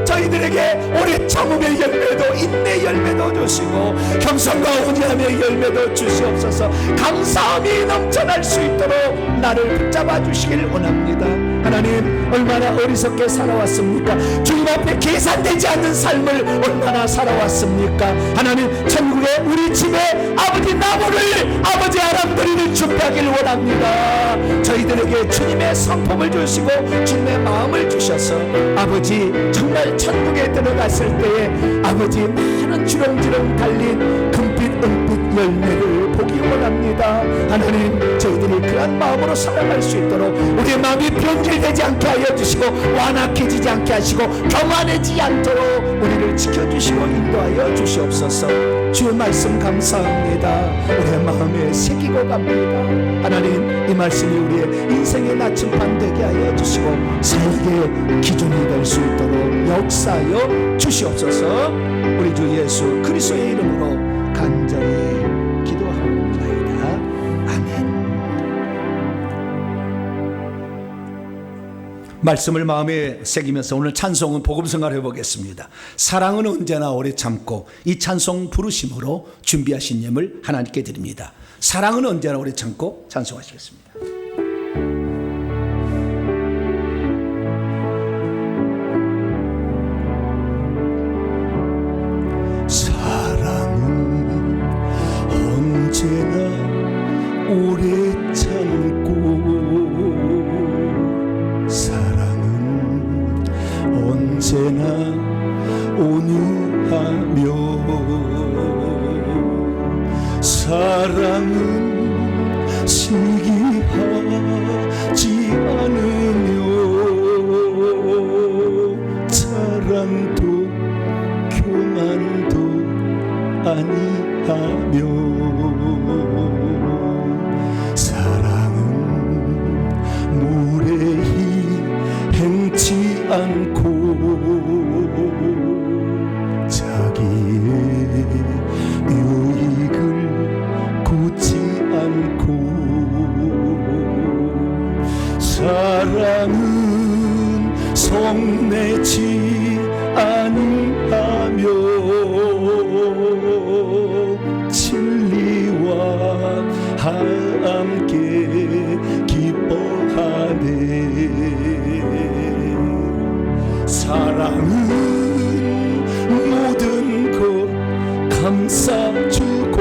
저희들에게 올해 참음의 열매도 인내 열매도 주시고 겸손과 온유함의 열매도 주시옵소서. 감사함이 넘쳐날 수 있도록 나를 붙잡아 주시길 원합니다. 하나님, 얼마나 어리석게 살아왔습니까? 주님 앞에 계산되지 않는 삶을 얼마나 살아왔습니까? 하나님, 천국에 우리 집에 아버지 나무를 아버지 아람들이를 준비하길 원합니다. 저희들에게 주님의 성품을 주시고 주님의 마음을 주셔서 아버지 정말 천국에 들어갔을 때에 아버지 많은 주렁주렁 달린 금빛 은빛 열매를 보기 원합니다. 하나님, 저희들이 그런 마음으로 살아갈 수 있도록 우리의 마음이 변질되지 않게 하여 주시고 완악해지지 않게 하시고 교만해지지 않도록 우리를 지켜주시고 인도하여 주시옵소서. 주의 말씀 감사합니다. 우리의 마음에 새기고 갑니다. 하나님, 이 말씀이 우리의 인생의 나침반 되게 하여 주시고 사역의 기준이 될 수 있도록 역사하여 주시옵소서. 우리 주 예수 그리스도의 이름으로 간절히 기도하옵나이다. 아멘. 말씀을 마음에 새기면서 오늘 찬송은 복음성가를 해보겠습니다. 사랑은 언제나 오래 참고, 이 찬송 부르심으로 준비하신 예물 하나님께 드립니다. 사랑은 언제나 오래 참고 찬송하시겠습니다. 사랑은 언제나 오래 참고, 사랑은 언제나 온유하며, 사랑은 시기하지 않으며, 사랑도 교만도 아니하며, 사랑은 무례히 행치 않고, 자기의 유익을 굳지 않고, 사랑은 성내지 아니하며, 진리와 함께 기뻐하네. 사랑은 모든 것 감싸주고,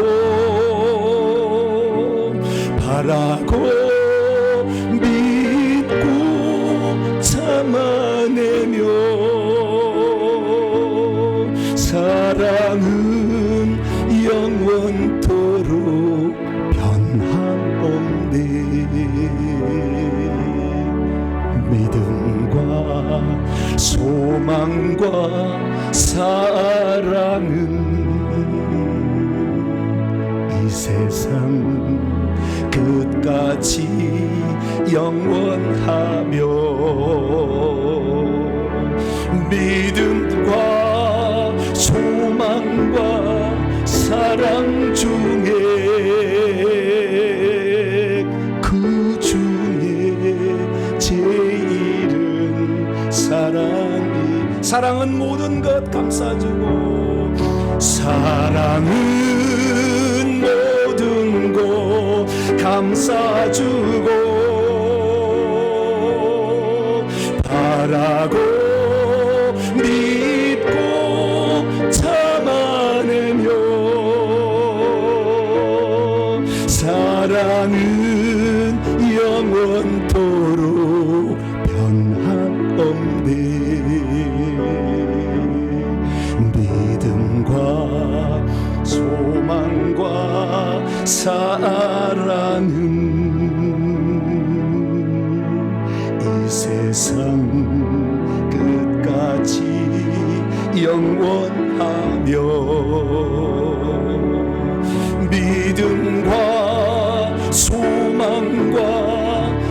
바라고 믿고 참아내며, 사랑은 영원토록 변함없네. 믿음과 소망과 사랑은 이 세상 끝까지 영원하며, 믿음과 소망과 사랑 중에 그 중에 제일은 사랑이, 사랑은 모든 것 감싸주고, 사랑은 모든 것 감싸주고, 바라고 믿고 참아내며, 사랑은 영원토록 변함없네. 믿음과 소망과 사랑은 이 세상 끝까지 영원하며, 믿음과 소망과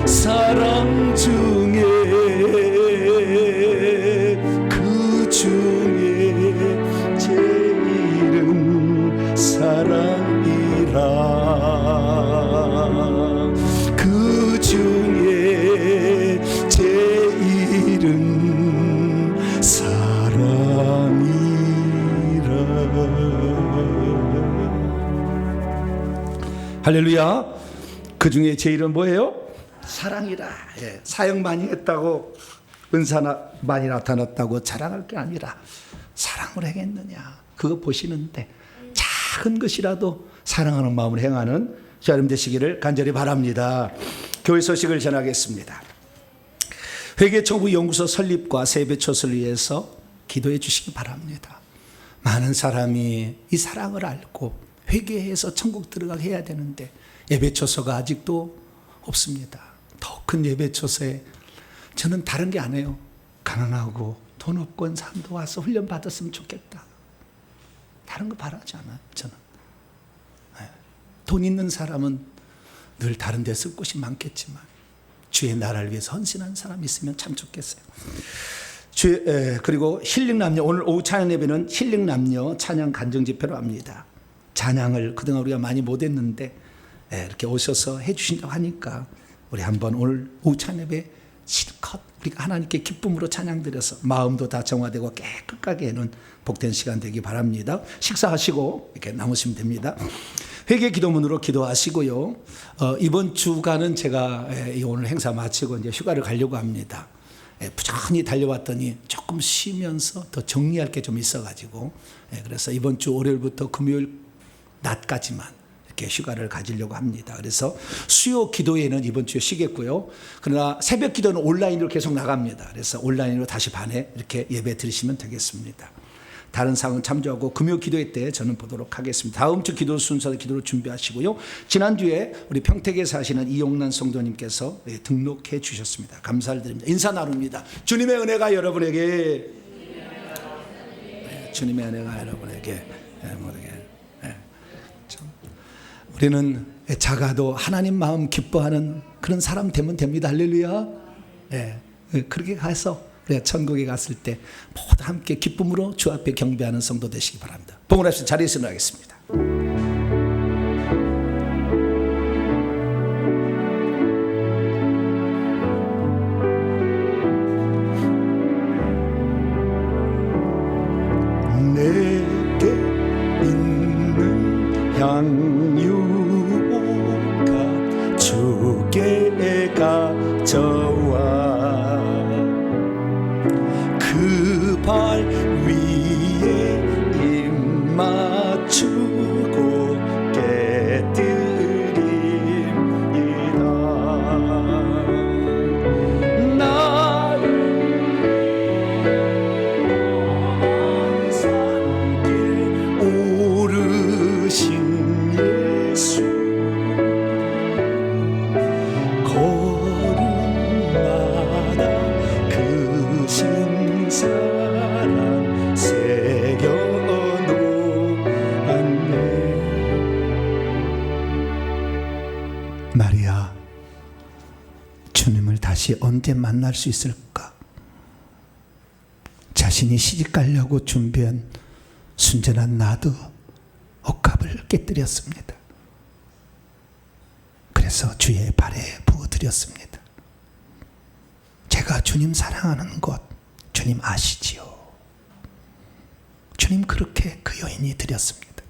사랑 중에 그 중에 제일은 사랑이라 그 중에 제일은 사랑이라 할렐루야. 그 중에 제일은 뭐예요? 사랑이라. 예, 사역 많이 했다고 은사나 많이 나타났다고 자랑할 게 아니라 사랑을 행했느냐 그거 보시는데 작은 것이라도 사랑하는 마음을 행하는 여러분 되시기를 간절히 바랍니다. 교회 소식을 전하겠습니다. 회개청구 연구소 설립과 세배초소를 위해서 기도해 주시기 바랍니다. 많은 사람이 이 사랑을 알고 회개해서 천국 들어가게 해야 되는데 예배초소가 아직도 없습니다. 더 큰 예배초소에 저는 다른 게 안 해요. 가난하고 돈 없고 한 사람도 와서 훈련 받았으면 좋겠다. 다른 거 바라지 않아요. 저는 돈 있는 사람은 늘 다른 데 쓸 곳이 많겠지만 주의 나라를 위해서 헌신한 사람이 있으면 참 좋겠어요. 그리고 힐링남녀, 오늘 오후 찬양 예배는 힐링남녀 찬양 간증 집회로 합니다. 찬양을 그동안 우리가 많이 못했는데 이렇게 오셔서 해주신다고 하니까 우리 한번 오늘 오후 찬양 예배 실컷 우리가 하나님께 기쁨으로 찬양 드려서 마음도 다 정화되고 깨끗하게 해놓은 복된 시간 되기 바랍니다. 식사하시고 이렇게 남으시면 됩니다. 회개 기도문으로 기도하시고요. 이번 주간은 제가 오늘 행사 마치고 이제 휴가를 가려고 합니다. 부지런히 달려왔더니 조금 쉬면서 더 정리할 게 좀 있어가지고 그래서 이번 주 월요일부터 금요일 낮까지만 이렇게 휴가를 가지려고 합니다. 그래서 수요 기도회는 이번 주에 쉬겠고요. 그러나 새벽 기도는 온라인으로 계속 나갑니다. 그래서 온라인으로 다시 반에 이렇게 예배 드리시면 되겠습니다. 다른 사항은 참조하고 금요 기도회 때 저는 보도록 하겠습니다. 다음 주 기도 순서 기도로 준비하시고요. 지난주에 우리 평택에 사시는 이용란 성도님께서 등록해 주셨습니다. 감사를 드립니다. 인사 나눕니다. 주님의 은혜가 여러분에게 주님의 은혜가 여러분에게 우리는 작아도 하나님 마음 기뻐하는 그런 사람 되면 됩니다. 할렐루야. 그렇게 가서 우리가 천국에 갔을 때 모두 함께 기쁨으로 주 앞에 경배하는 성도 되시기 바랍니다. 봉헌 합시다. 자리에서 일어나겠습니다. 내게 있는 향유가 주께 가져와 그 발 위에 입 맞추고 깨뜨립니다. 나를 산길 오르신 예수 걸음마다 그 신사랑 새겨놓았네. 마리아, 주님을 다시 언제 만날 수 있을까? 자신이 시집 가려고 준비한 순전한 나도 억압을 깨뜨렸습니다. 그래서 주의 발에 부어드렸습니다. 제가 주님 사랑하는 것 주님 아시지요? 주님 그렇게 그 여인이 드렸습니다.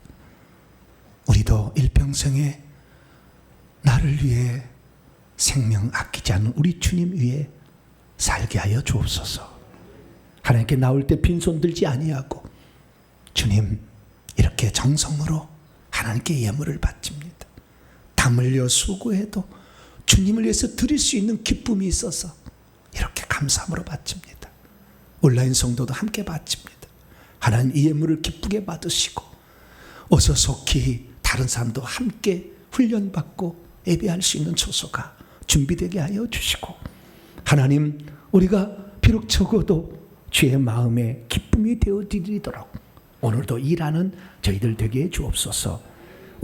우리도 일평생에 나를 위해 생명 아끼지 않는 우리 주님 위에 살게 하여 주옵소서. 하나님께 나올 때 빈손 들지 아니하고 주님 이렇게 정성으로 하나님께 예물을 바칩니다. 땀 흘려 수고해도 주님을 위해서 드릴 수 있는 기쁨이 있어서 이렇게 감사함으로 바칩니다. 온라인 성도도 함께 바칩니다. 하나님 이 예물을 기쁘게 받으시고 어서 속히 다른 사람도 함께 훈련받고 예배할 수 있는 초소가 준비되게 하여 주시고 하나님 우리가 비록 적어도 주의 마음에 기쁨이 되어드리도록 오늘도 일하는 저희들 되게 해 주옵소서.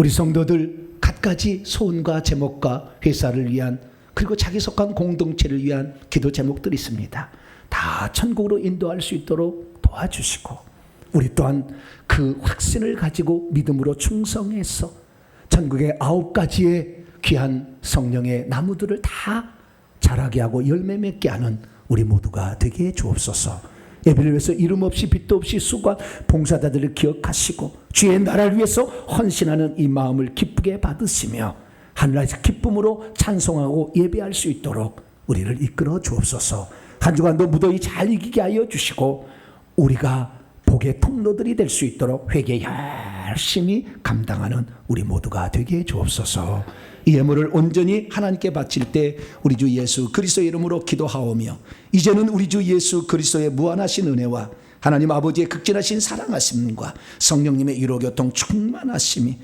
우리 성도들 갖가지 소원과 제목과 회사를 위한 그리고 자기 속한 공동체를 위한 기도 제목들이 있습니다. 다 천국으로 인도할 수 있도록 도와주시고 우리 또한 그 확신을 가지고 믿음으로 충성해서 천국의 9가지의 귀한 성령의 나무들을 다 자라게 하고 열매 맺게 하는 우리 모두가 되게 해 주옵소서. 예배를 위해서 이름 없이 빛도 없이 수고한 봉사자들을 기억하시고 주의 나라를 위해서 헌신하는 이 마음을 기쁘게 받으시며 하늘나라에서 기쁨으로 찬송하고 예배할 수 있도록 우리를 이끌어 주옵소서. 한 주간도 무더위 잘 이기게 하여 주시고 우리가 복의 통로들이 될 수 있도록 회개 열심히 감당하는 우리 모두가 되게 해 주옵소서. 이 예물을 온전히 하나님께 바칠 때 우리 주 예수 그리스도의 이름으로 기도하오며 이제는 우리 주 예수 그리스도의 무한하신 은혜와 하나님 아버지의 극진하신 사랑하심과 성령님의 위로교통 충만하심이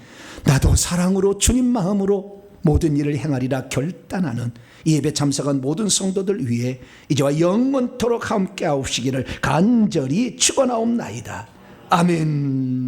나도 사랑으로 주님 마음으로 모든 일을 행하리라 결단하는 이 예배 참석한 모든 성도들 위해 이제와 영원토록 함께 하옵시기를 간절히 축원하옵나이다. 아멘.